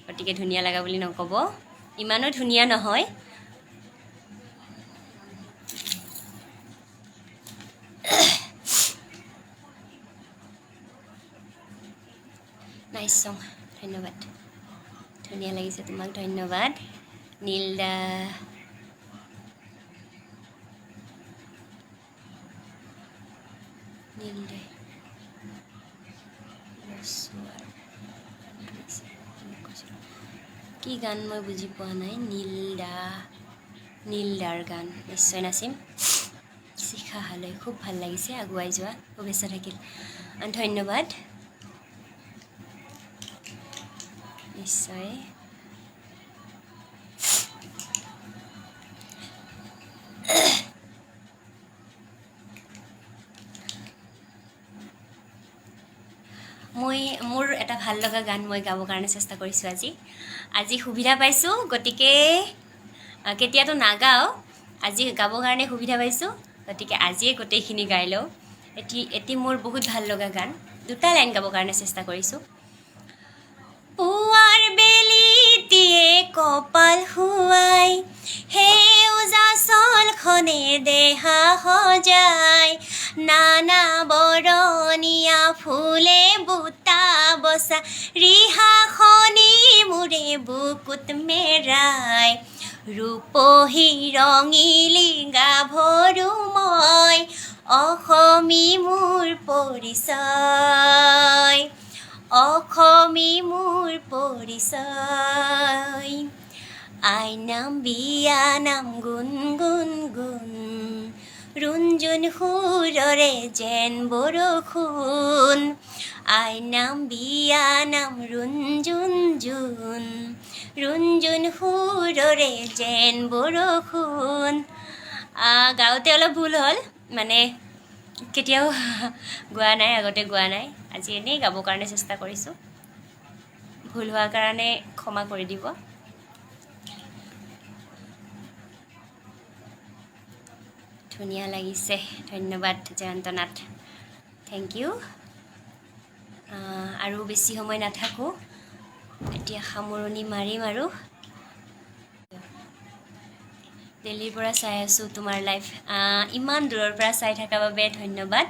গতিকে ধুনীয়া লগা বুলি নক'ব ইমানো ধুনীয়া নহয় নাইচ চং ধন্যবাদ ধুনীয়া লাগিছে তোমাক ধন্যবাদ নীলদা নীলদে কি গান মই বুজি পোৱা নাই নীলদাৰ গান নিশ্চয় নাচিম শিখা হালৈ খুব ভাল লাগিছে আগুৱাই যোৱা শুভেচ্ছা থাকিল ধন্যবাদ নিশ্চয় মোৰ এটা ভাল লগা গান মই গাবৰ কাৰণে চেষ্টা কৰিছোঁ আজি সুবিধা পাইছোঁ গতিকে কেতিয়াতো নাগাওঁ আজি গাবৰ কাৰণে সুবিধা পাইছোঁ, গতিকে আজিয়ে গোটেইখিনি গাই লওঁ। এটি মোৰ বহুত ভাল লগা গান, দুটা লাইন গাবৰ কাৰণে চেষ্টা কৰিছোঁ। পুৱাৰ বেলিটিয়ে কপাল শুৱাই, সেউজা চলখনে দেহা সজাই, নানা বৰণীয়া ফুলে বুটা বচা, ৰিহাখনি মূৰে বুকুত মেৰাই, ৰূপহী ৰঙিলী গাভৰু মই, অসমী মোৰ পৰিচয়, অসমী মোৰ পৰিচয়। আইনাম বিয়ানাম গুণ গুণ গুণ, ৰুণজুণ সুৰৰে যেন বৰষুণ, আইনাম বিয়ানাম ৰুণজুণ জুণ, ৰুণজুণ সুৰৰে যেন বৰষুণ। গাওঁতে অলপ ভুল হ'ল, মানে কেতিয়াও গোৱা নাই, আগতে গোৱা নাই, আজি এনেই গাবৰ কাৰণে চেষ্টা কৰিছোঁ। ভুল হোৱাৰ কাৰণে ক্ষমা কৰি দিব। ধুনীয়া লাগিছে, ধন্যবাদ জয়ন্ত নাথ, থেংক ইউ। আৰু বেছি সময় নাথাকোঁ, এতিয়া সামৰণি মাৰিম। আৰু দিল্লীৰ পৰা চাই আছোঁ তোমাৰ লাইভ, ইমান দূৰৰ পৰা চাই থকাৰ বাবে ধন্যবাদ।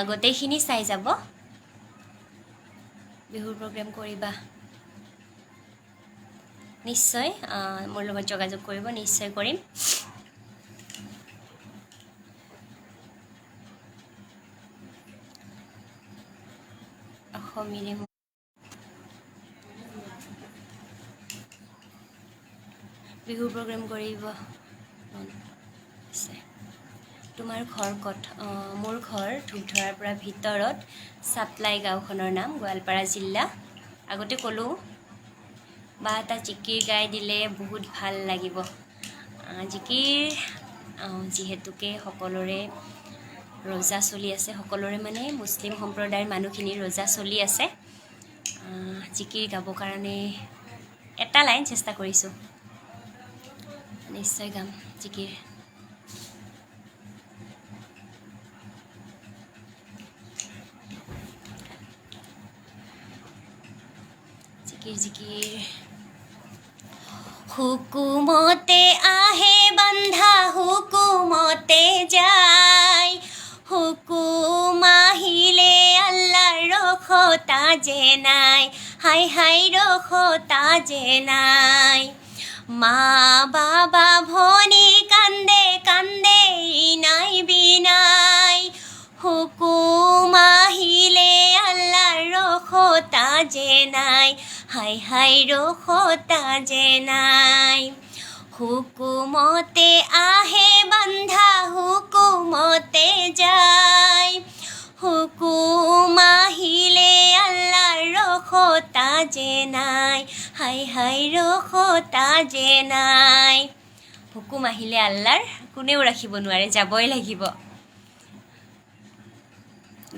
গোটেইখিনি চাই যাব, বিহুৰ প্ৰগ্ৰেম কৰিবা নিশ্চয়, মোৰ লগত যোগাযোগ কৰিব, নিশ্চয় কৰিম। অসমীৰে বিহুৰ প্ৰগ্ৰেম কৰিব তোমাৰ ঘৰ ক'ত? মোৰ ঘৰ ধূপধৰাৰ পৰা ভিতৰত, চাপ্লাই গাঁওখনৰ নাম, গোৱালপাৰা জিলা। আগতে ক'লোঁ, বা এটা জিকিৰ গাই দিলে বহুত ভাল লাগিব। জিকিৰ যিহেতুকে সকলোৰে ৰোজা চলি আছে, সকলোৰে মানে মুছলিম সম্প্ৰদায়ৰ মানুহখিনিৰ ৰোজা চলি আছে, জিকিৰ গাবৰ কাৰণে এটা লাইন চেষ্টা কৰিছোঁ, নিশ্চয় গাম জিকিৰ। জিকিৰ জিকিৰ। হুকুমতে আহে বান্ধা, হুকুমতে যায়, হুকুম আহিলে আল্লাহৰ ৰখতা যে নাই, হাই হাই ৰখতা যে নাই। মা বাবা ভনী কান্দে কান্দে নাই বিনাই, হুকুম আহিলে আল্লাহৰ ৰখতা যে নাই, হাই হাই ৰখতা যে নাই। হুকুমতে আহে বান্ধা, হুকুমতে যায়, হুকুম আহিলে আল্লাহৰ ৰখতা যে নাই, হাই হাই ৰখতা যে নাই। হুকুম আহিলে আল্লাহৰ কোনেও ৰাখিব নোৱাৰে, যাবই লাগিব।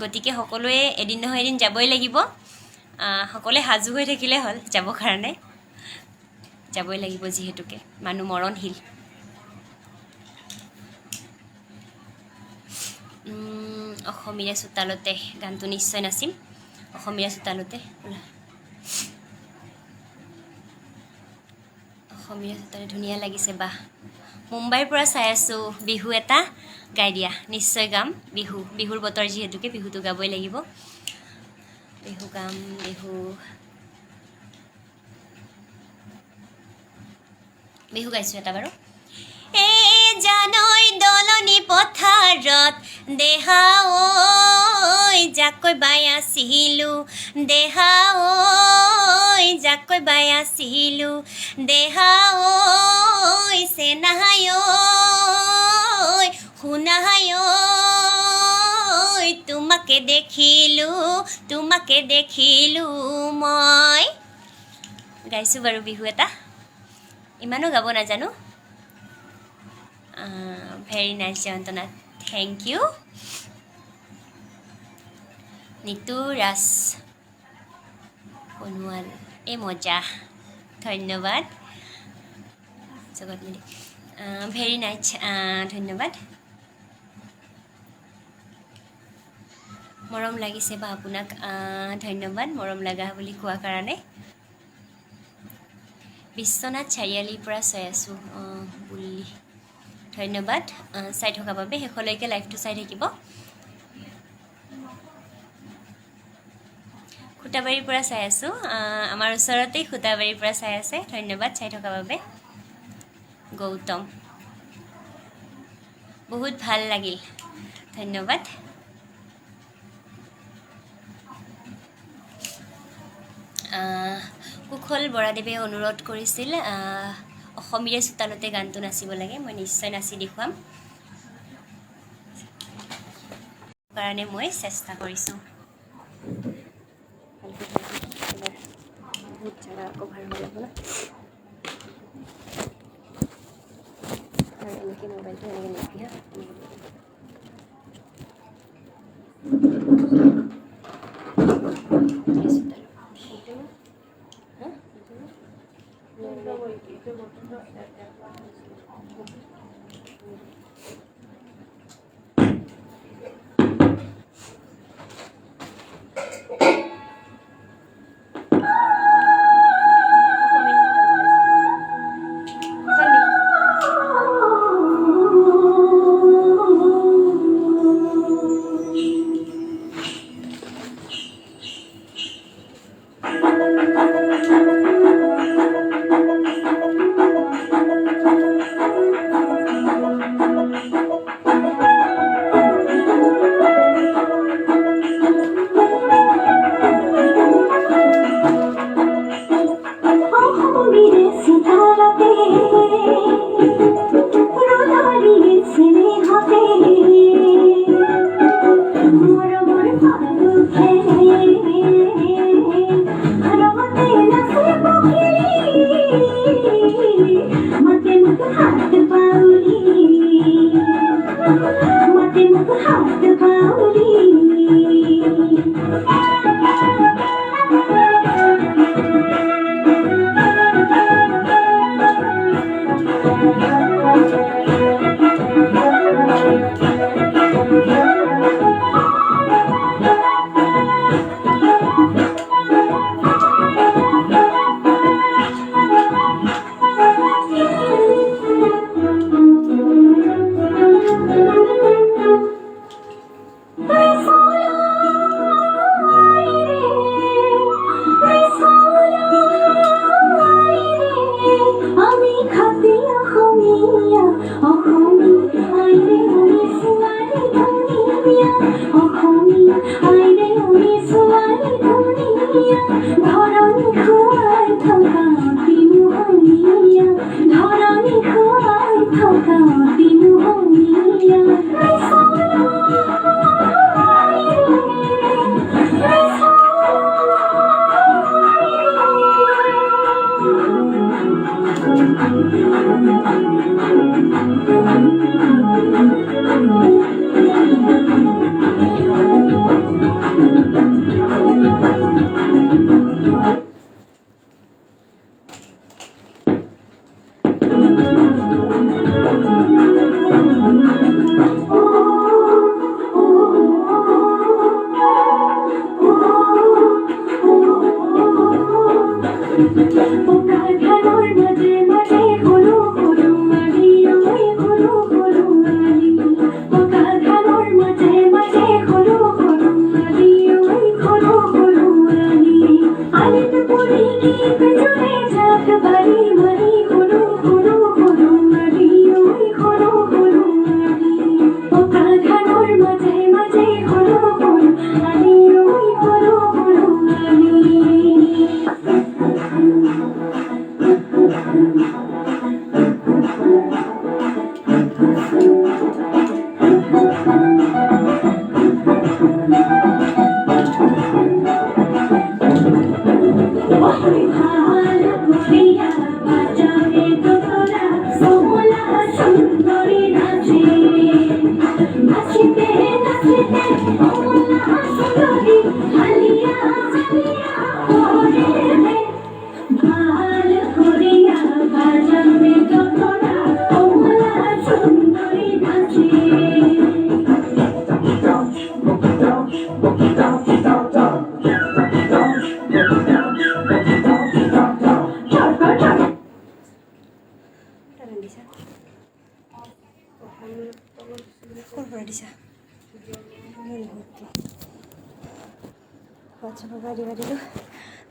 গতিকে সকলোৱে এদিন নহয় এদিন যাবই লাগিব, সকলোৱে সাজু হৈ থাকিলে হ'ল যাবৰ কাৰণে, যাবই লাগিব যিহেতুকে মানুহ মৰণশীল। অসমীয়া চোতালতে গানটো নিশ্চয় নাচিম, অসমীয়া চোতালতে, অসমীয়া চোতালে ধুনীয়া লাগিছে। বাহ, মুম্বাইৰ পৰা চাই আছোঁ, বিহু এটা গাই দিয়া, নিশ্চয় গাম। বিহুৰ বতৰ যিহেতুকে বিহুটো গাবই লাগিব, বিহু গাম। বিহু গাইছোঁ এটা বাৰু। এ জানৈ দলনি পথাৰত দেহা ঐ, যাকৈ বাই আছিলোঁ, দেহা ঐ, যাকৈ বাই আছিলোঁ, দেহা ঐ, চেনাহাই ঐ, শুনাহাই ঐ, তোমাকে দেখিলোঁ মই। গাইছোঁ বাৰু বিহু এটা, ইমানো গাব নাজানো। Very nice Jayanta Nath, thank you. Nitu Raj Sonowal, এই মজা, ধন্যবাদ। জগত মিলি ভেৰি নাইচ, ধন্যবাদ। মৰম লাগিছে বা আপোনাক ধন্যবাদ মৰম লগা বুলি কোৱা কাৰণে। বিশ্বনাথ চাৰিআলিৰ পৰা চাই আছোঁ বুলি ধন্যবাদ চাই থকাৰ বাবে। শেষলৈকে লাইভটো চাই থাকিব। খুটাবাৰীৰ পৰা চাই আছোঁ, আমাৰ ওচৰতেই খুটাবাৰীৰ পৰা চাই আছে। ধন্যবাদ চাই থকাৰ বাবে। গৌতম, বহুত ভাল লাগিল, ধন্যবাদ। কুশল বৰাদেৱে অনুৰোধ কৰিছিল অসমীয়া চোতালতে গানটো নাচিব লাগে। মই নিশ্চয় নাচি দেখুৱাম, কাৰণে মই চেষ্টা কৰিছোঁ। বহুত জাগা কভাৰ হৈ যাব না, আৰু এনেকৈ মোবাইলটো এনেকৈ নিপি হা। ভাল কৰিয়া বাজাবে যতটা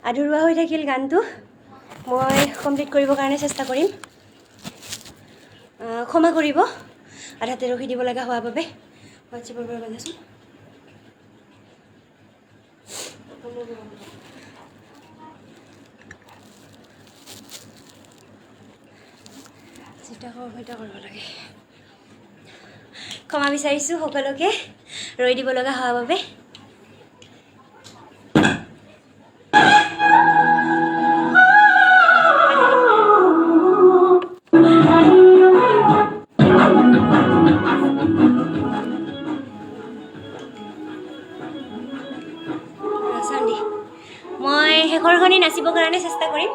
আধৰুৱা হৈ থাকিল গানটো মই কমপ্লিট কৰিবৰ কাৰণে চেষ্টা কৰিম ক্ষমা কৰিব আধাতে ৰখি দিব লগা হোৱাৰ বাবে হোৱাটছএপৰ পৰা বাজাচোন কৰিব লাগে ক্ষমা বিচাৰিছোঁ সকলোকে ৰৈ দিব লগা হোৱাৰ বাবে মই শেষৰখনি নাচিবৰ কাৰণে চেষ্টা কৰিম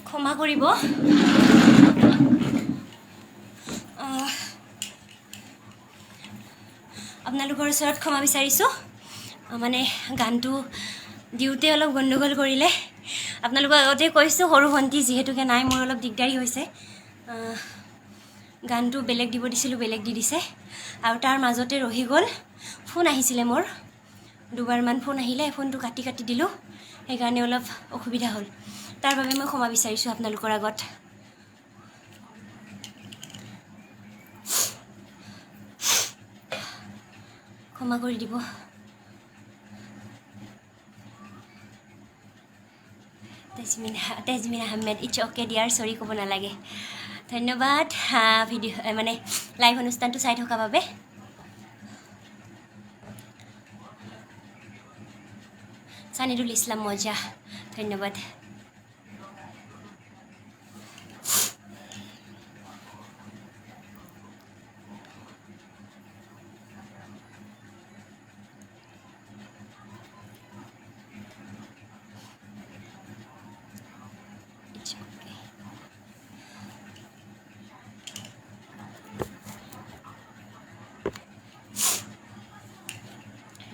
ক্ষমা কৰিব আপোনালোকৰ ওচৰত ক্ষমা বিচাৰিছোঁ মানে গানটো দিওঁতে অলপ গণ্ডগোল কৰিলে আপোনালোকক আগতে কৈছোঁ সৰু ভণ্টি যিহেতুকে নাই মোৰ অলপ দিগদাৰী হৈছে গানটো বেলেগ দিব দিছিলোঁ বেলেগ দি দিছে আৰু তাৰ মাজতে ৰহি গ'ল ফোন আহিছিলে মোৰ দুবাৰমান ফোন আহিলে ফোনটো কাটি কাটি দিলোঁ সেইকাৰণে অলপ অসুবিধা হ'ল তাৰ বাবে মই ক্ষমা বিচাৰিছোঁ আপোনালোকৰ আগত ক্ষমা কৰি দিব তেজমিন আহমেদ ইটছ অ'কে ডিয়াৰ চৰি ক'ব নালাগে ধন্যবাদ ভিডিঅ' মানে লাইভ অনুষ্ঠানটো চাই থকাৰ বাবে সানিদুল ইছলাম মজা ধন্যবাদ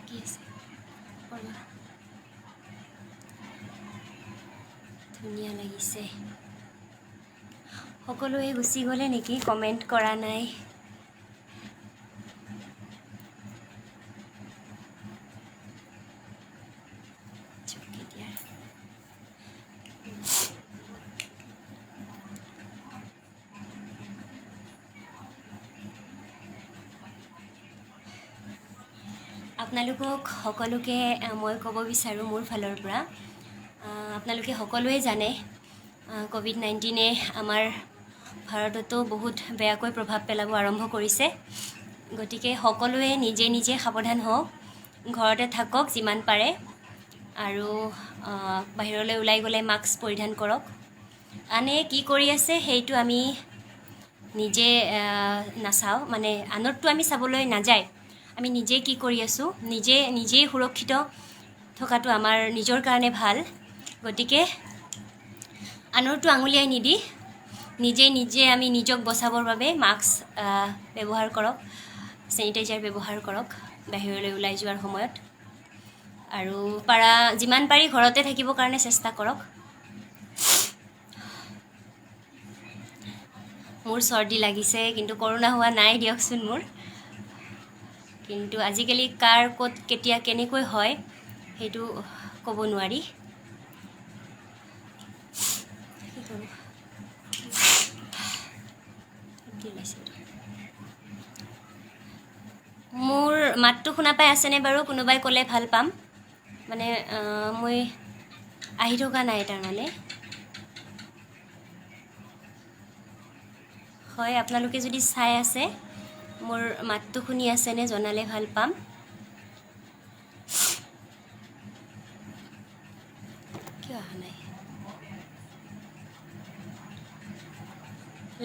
কি আছে ধুনীয়া লাগিছে। সকলোৱে গুচি গ'লে নেকি? কমেণ্ট কৰা নাই। আপোনালোকক সকলোকে মই ক'ব বিচাৰোঁ মোৰ ফালৰ পৰা, আপোনালোকে সকলোৱে জানে ক'ভিড-19 আমাৰ ভাৰততো বহুত বেয়াকৈ প্ৰভাৱ পেলাব আৰম্ভ কৰিছে। গতিকে সকলোৱে নিজে নিজে সাৱধান হওক, ঘৰতে থাকক যিমান পাৰে, আৰু বাহিৰলৈ ওলাই গ'লে মাস্ক পৰিধান কৰক। আনে কি কৰি আছে সেইটো আমি নিজে নাচাওঁ, মানে আনৰটো আমি চাবলৈ নাযায়, আমি নিজে কি কৰি আছোঁ, নিজেই সুৰক্ষিত থকাটো আমাৰ নিজৰ কাৰণে ভাল। গতিকে আনৰটো আঙুলিয়াই নিদি নিজে আমি নিজক বচাবৰ বাবে মাস্ক ব্যৱহাৰ কৰক, চেনিটাইজাৰ ব্যৱহাৰ কৰক বাহিৰলৈ ওলাই যোৱাৰ সময়ত, আৰু যিমান পাৰি ঘৰতে থাকিবৰ কাৰণে চেষ্টা কৰক। মোৰ চৰ্দি লাগিছে, কিন্তু কৰোণা হোৱা নাই দিয়কচোন মোৰ। কিন্তু আজিকালি কাৰ ক'ত কেতিয়া কেনেকৈ হয় সেইটো ক'ব নোৱাৰি। মোৰ মাতটো শুনা পাই আছেনে বাৰু? কোনোবাই ক'লে ভাল পাম, মানে মই আহি থকা নাই তাৰমানে। হয়, আপোনালোকে যদি চাই আছে মোৰ মাতটো শুনি আছেনে জনালে ভাল পাম। কিয় অহা নাই?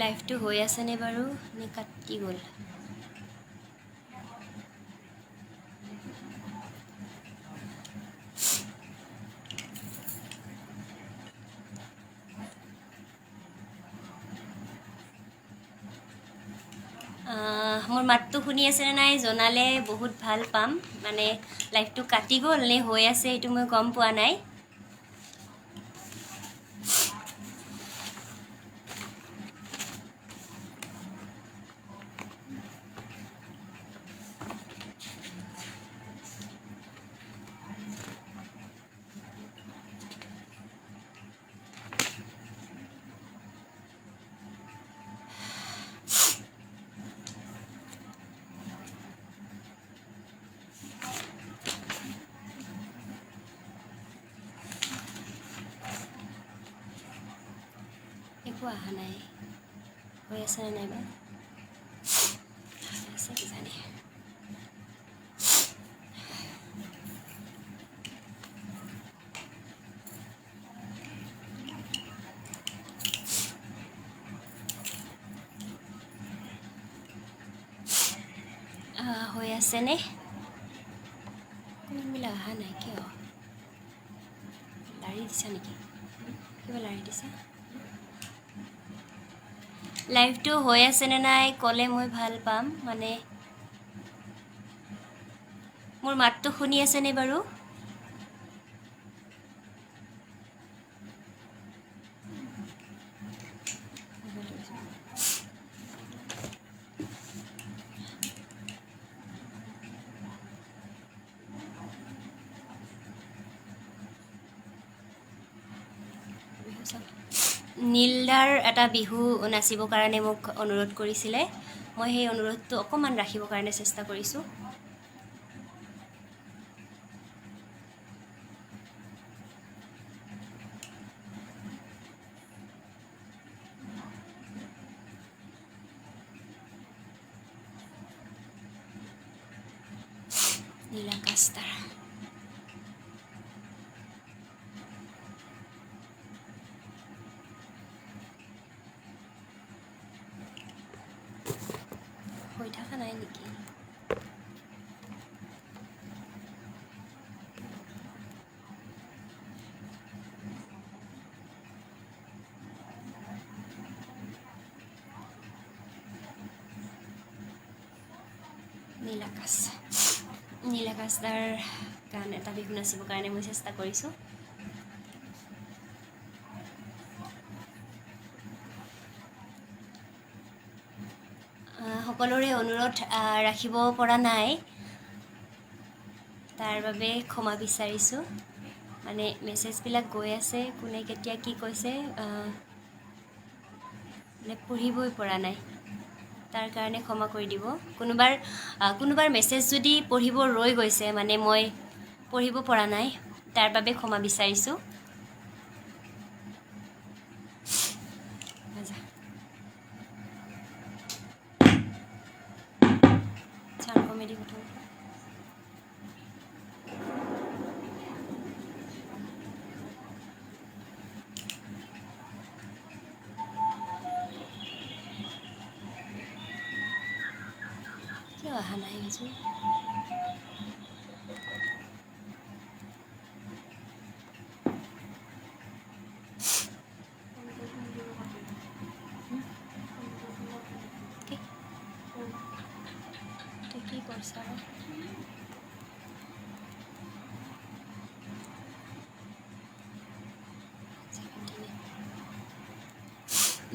লাইভটো হৈ আছেনে বাৰু নে কাটি গ'ল? মোৰ মাতটো শুনি আছেনে নাই জনালে বহুত ভাল পাম, মানে লাইভটো কাটি গ'ল নে হৈ আছে সেইটো মই গম পোৱা নাই। একো অহা নাই, হৈ আছেনে নাই বা? আছে কিজানি। হৈ আছেনে? কোনবিলাক অহা নাই কিয়? লাৰি দিছা নেকি? কিবা লাৰি দিছা? লাইভটো হৈ আছেনে নাই ক'লে মই ভাল পাম, মানে মোৰ মাতটো শুনি আছেনে বাৰু? নীলদাৰ এটা বিহু নাচিবৰ কাৰণে মোক অনুৰোধ কৰিছিলে, মই সেই অনুৰোধটো অকণমান ৰাখিবৰ কাৰণে চেষ্টা কৰিছোঁ। নীলাকাশদাৰ হৈ থকা নাই নেকি? নীলাকাশদাৰ গান এটা বিহু নাচিবৰ কাৰণে মই চেষ্টা কৰিছোঁ। সকলোৰে অনুৰোধ ৰাখিব পৰা নাই, তাৰ বাবে ক্ষমা বিচাৰিছোঁ। মানে মেছেজবিলাক গৈ আছে, কোনে কেতিয়া কি কৈছে মানে পঢ়িবই পৰা নাই, তাৰ কাৰণে ক্ষমা কৰি দিব। কোনোবাৰ মেছেজ যদি পঢ়িব ৰৈ গৈছে, মানে মই পঢ়িব পৰা নাই, তাৰ বাবে ক্ষমা বিচাৰিছোঁ। কমেডি প্ৰথম কিয় অহা নাই আজি? কি কৰিছা?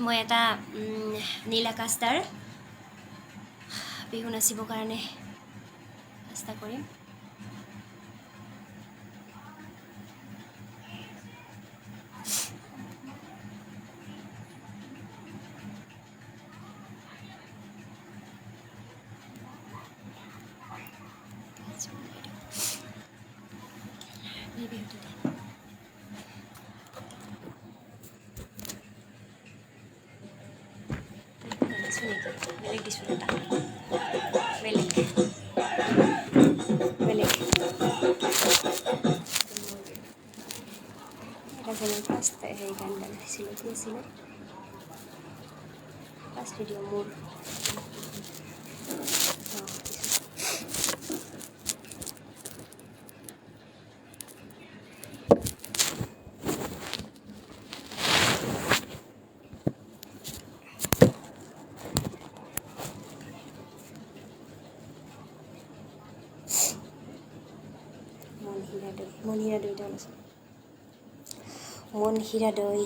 মই এটা নীল আকাশদাৰ বিহু নাচিবৰ কাৰণে চেষ্টা কৰিম। এই বিহুটোতে বেলেগ দিছোঁ এটা বেলেগ এটা যেনে ফাৰ্ষ্ট হেৰি গান গাইছিলোঁ, কি আছিলে ফাৰ্ষ্ট ভিডিঅ' মোৰ মনহীৰা দৈটা ওলাইছোঁ। মনহীৰা দৈ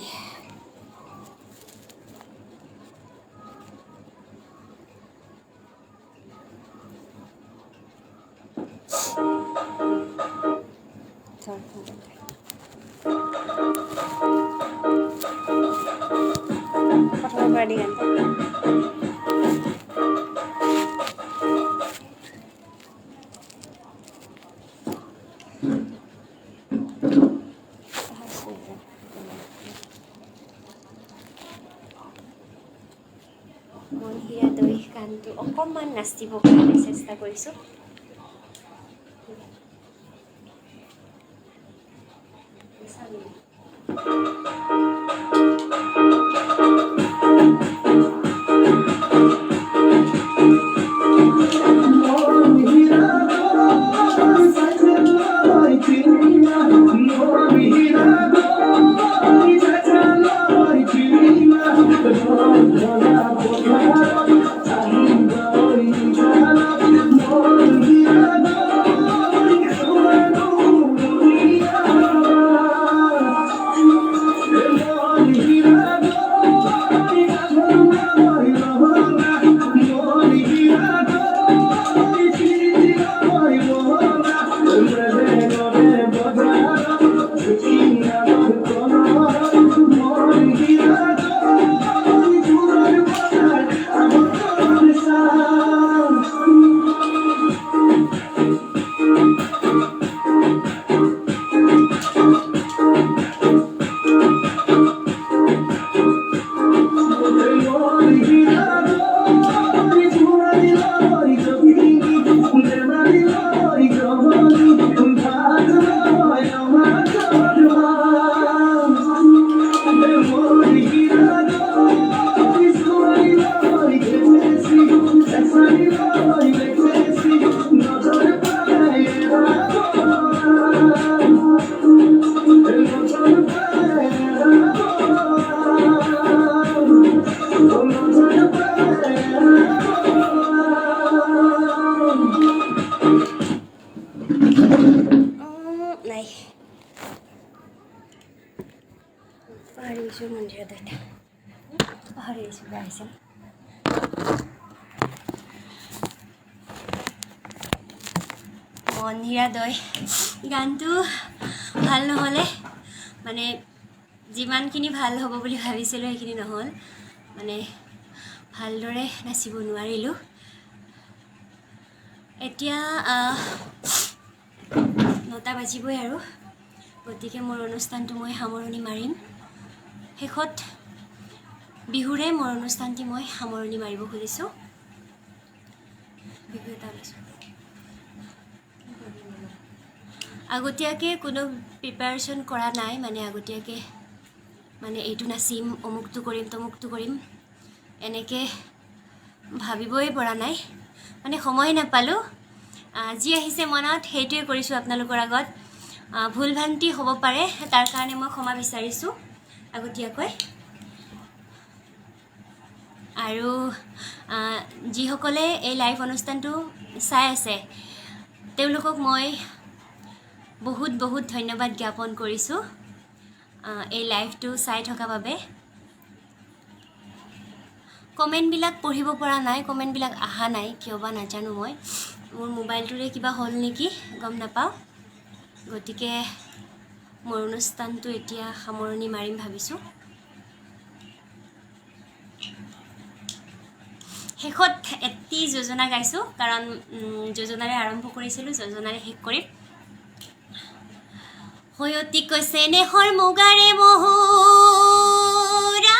প্ৰথমৰ পৰা দি গান মনহীৰা দৈ গানটো অকণমান নাচিবৰ কাৰণে চেষ্টা কৰিছোঁ। নাই পাহৰি গৈছোঁ। মনহীৰা দৈটা পাহৰি গৈছোঁ, বেয়া হৈছে। নিৰাদয় গানটো ভাল নহ'লে মানে যিমানখিনি ভাল হ'ব বুলি ভাবিছিলোঁ সেইখিনি নহ'ল মানে ভালদৰে নাচিব নোৱাৰিলোঁ এতিয়া 9টা বাজিবই আৰু গতিকে মোৰ অনুষ্ঠানটো মই সামৰণি মাৰিম শেষত বিহুৰে মোৰ অনুষ্ঠানটি মই সামৰণি মাৰিব খুজিছোঁ বিহু এটা ওলাইছোঁ আগতীয়াকৈ কোনো প্ৰিপাৰেশ্যন কৰা নাই মানে আগতীয়াকৈ মানে এইটো নাচিম অমুকটো কৰিম তমুকটো কৰিম এনেকৈ ভাবিবই পৰা নাই মানে সময় নাপালোঁ যি আহিছে মনত সেইটোৱে কৰিছোঁ আপোনালোকৰ আগত ভুল ভ্ৰান্তি হ'ব পাৰে তাৰ কাৰণে মই ক্ষমা বিচাৰিছোঁ আগতীয়াকৈ আৰু যিসকলে এই লাইভ অনুষ্ঠানটো চাই আছে তেওঁলোকক মই বহুত বহুত ধন্যবাদ জ্ঞাপন কৰিছোঁ এই লাইভটো চাই থকা বাবে কমেণ্টবিলাক পঢ়িব পৰা নাই কমেণ্টবিলাক অহা নাই কিয় বা নাজানো মই মোৰ মোবাইলটোৰে কিবা হ'ল নেকি গম নাপাওঁ গতিকে মোৰ অনুষ্ঠানটো এতিয়া সামৰণি মাৰিম ভাবিছোঁ শেষত এটি যোজনা গাইছোঁ কাৰণ যোজনাৰে আৰম্ভ কৰিছিলোঁ যোজনাৰে শেষ কৰিম অতিকৈ চেনেহৰ মুগাৰে মহুৰা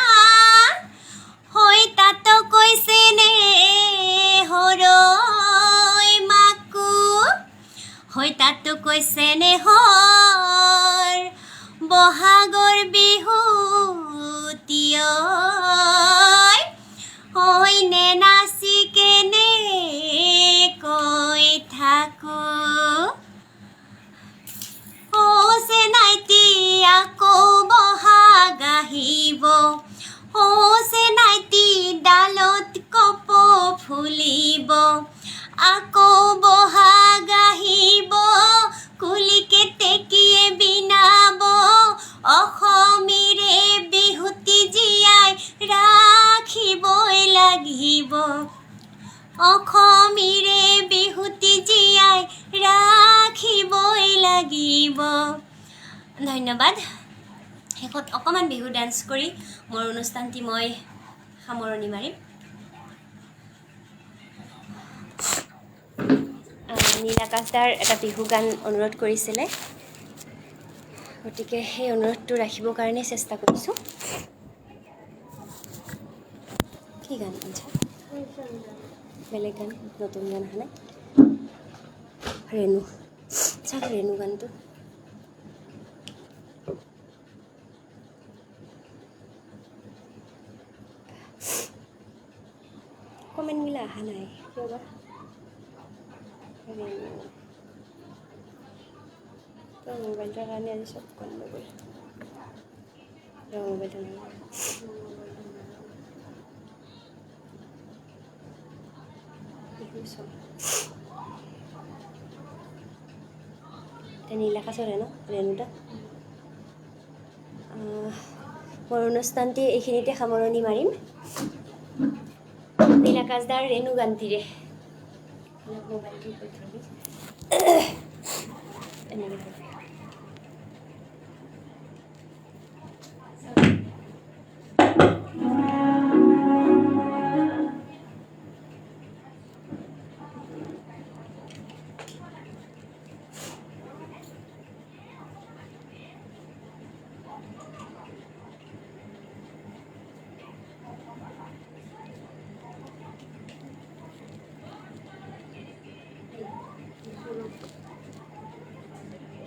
তাতকৈ চেনেহৰ মাকো তাতকৈ চেনেহৰ বহাগৰ বিহুতীয় নে নাচি কেনে কৈ থাকো চেনাইতি আকৌ বহাগ আহিব চেনাইতি ডালত কপ ফুলিব আকৌ বহাগ আহিব কুলিকে টেকিয়ে বিনাব অসমীৰে বিহুতি জীয়াই ৰাখিবই লাগিব অসমীৰে বিহুতি জীয়াই ৰাখিবই লাগিব ধন্যবাদ শেষত অকণমান বিহু ডান্স কৰি মোৰ অনুষ্ঠানটি মই সামৰণি মাৰিম নীলাকাশদাৰ এটা বিহু গান অনুৰোধ কৰিছিলে গতিকে সেই অনুৰোধটো ৰাখিবৰ কাৰণে চেষ্টা কৰিছোঁ কি গান আচ্ছা বেলেগ গান নতুন গান অহা নাই ৰেণু চাওক ৰেণু গানটো কমেণ্টবিলাক অহা নাই কিয় বা মোবাইলটোৰ কাৰণে আজি চব গণ্ডগোল মোবাইলটো নীলাকাশৰ ৰেণুটা মোৰ অনুষ্ঠানটি এইখিনিতে সামৰণি মাৰিম নীলাকাশদাৰ ৰেণু গানটিৰে মোবাইলটো এনেকৈ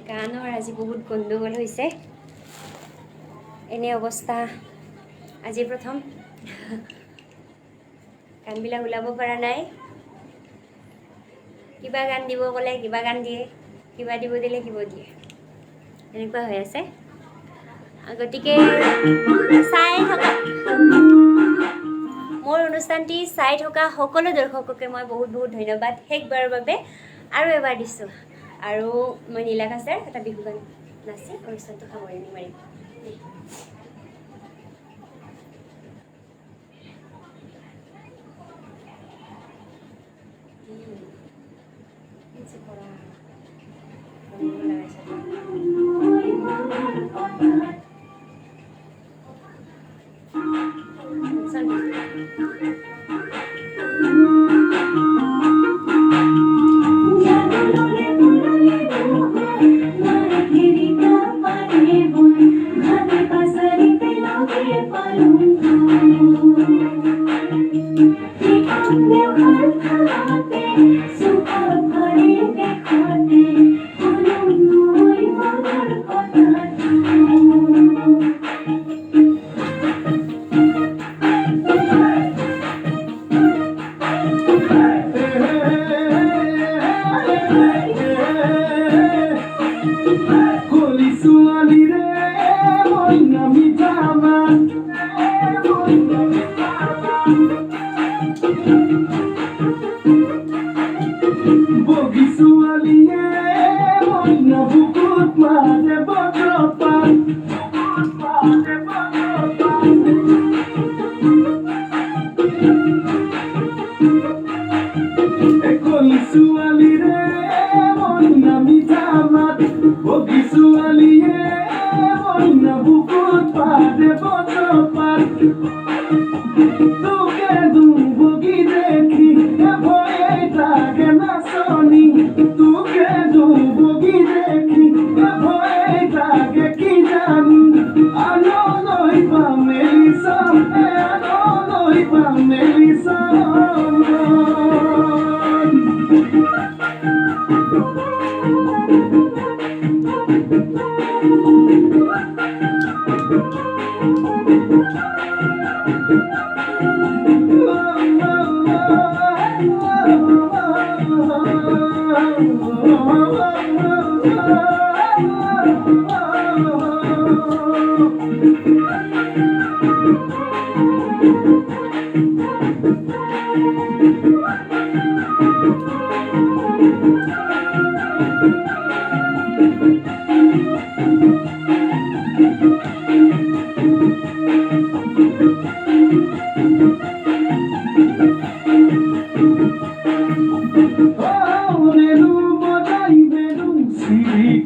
গানৰ আজি বহুত গণ্ডগোল হৈছে এনে অৱস্থা আজি প্ৰথম গানবিলাক ওলাব পৰা নাই কিবা গান দিব ক'লে কিবা গান দিয়ে কিবা দিব দিলে কিবা দিয়ে এনেকুৱা হৈ আছে গতিকে চাই থকা মোৰ অনুষ্ঠানটি চাই থকা সকলো দৰ্শককে মই বহুত বহুত ধন্যবাদ শেষবাৰৰ বাবে আৰু এবাৰ দিছোঁ আৰু মই নীলাকাশৰ এটা বিহু গান নাচি অনুষ্ঠানটো সামৰণি মাৰিম কলি ছোৱালী ৰে মইনা মিঠা মাত বগী ছোৱালীয়ে মইনা বুকুত মাৰে বজ্ৰপাত কলি ছোৱালী ৰে মইনা মিঠা মাত বগী ছোৱালীয়ে মইনা বুকুত মাৰে বজ্ৰপাত তোকে বগী দেখি ভয়ে লাগে নাচনি তোকে বগী দেখি ভয়ে লাগে কি জানি আনলৈ পা মেলি চাম আনলৈ পা মেলি চাম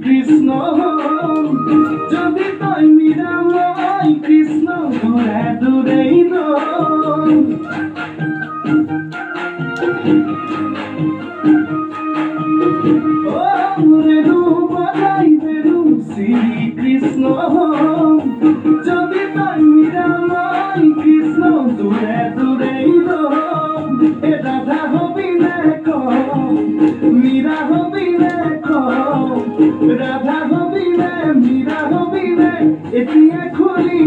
কৃষ্ণ যদি তই মীৰা মই কৃষ্ণ দূৰে দূৰেই শ্ৰীকৃষ্ণ যদি তই মীৰা মই কৃষ্ণ দূৰে দূৰেই এ ৰাধা হবি নে মীৰা হবি নে ৰাধা হবি নে মীৰা হবি নে এতিয়া খুলি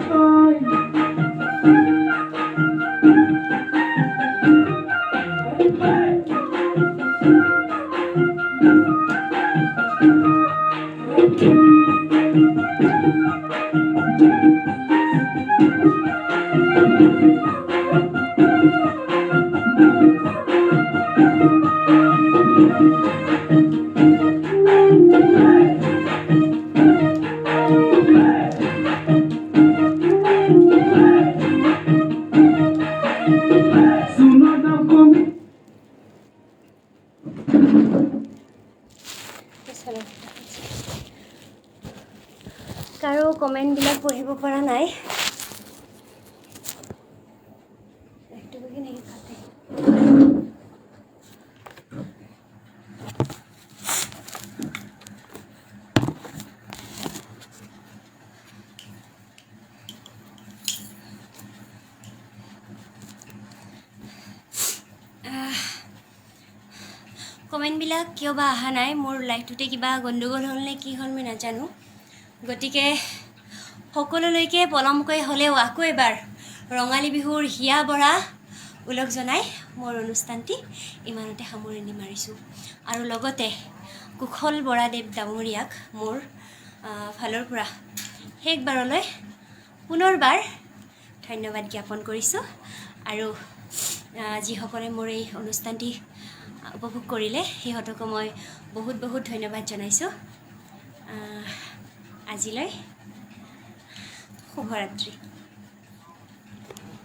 তই কাৰো কমেণ্টবিলাক পঢ়িব পৰা নাই। কমেণ্টবিলাক কিয় বা অহা নাই, মোৰ লাইফটোতে কিবা গণ্ডগোল হ'ল নে কি হ'ল মই নাজানো। গতিকে সকলোলৈকে পলমকৈ হ'লেও আকৌ এবাৰ ৰঙালী বিহুৰ হিয়া বৰা ওলগ জনাই মোৰ অনুষ্ঠানটি ইমানতে সামৰণি মাৰিছোঁ। আৰু লগতে কুশল বৰাদেৱ ডাঙৰীয়াক মোৰ ফালৰ পৰা শেষবাৰলৈ পুনৰবাৰ ধন্যবাদ জ্ঞাপন কৰিছোঁ। আৰু যিসকলে মোৰ এই অনুষ্ঠানটি উপভোগ কৰিলে সিহঁতকো মই বহুত বহুত ধন্যবাদ জনাইছোঁ। আজিলৈ শুভৰাত্ৰি।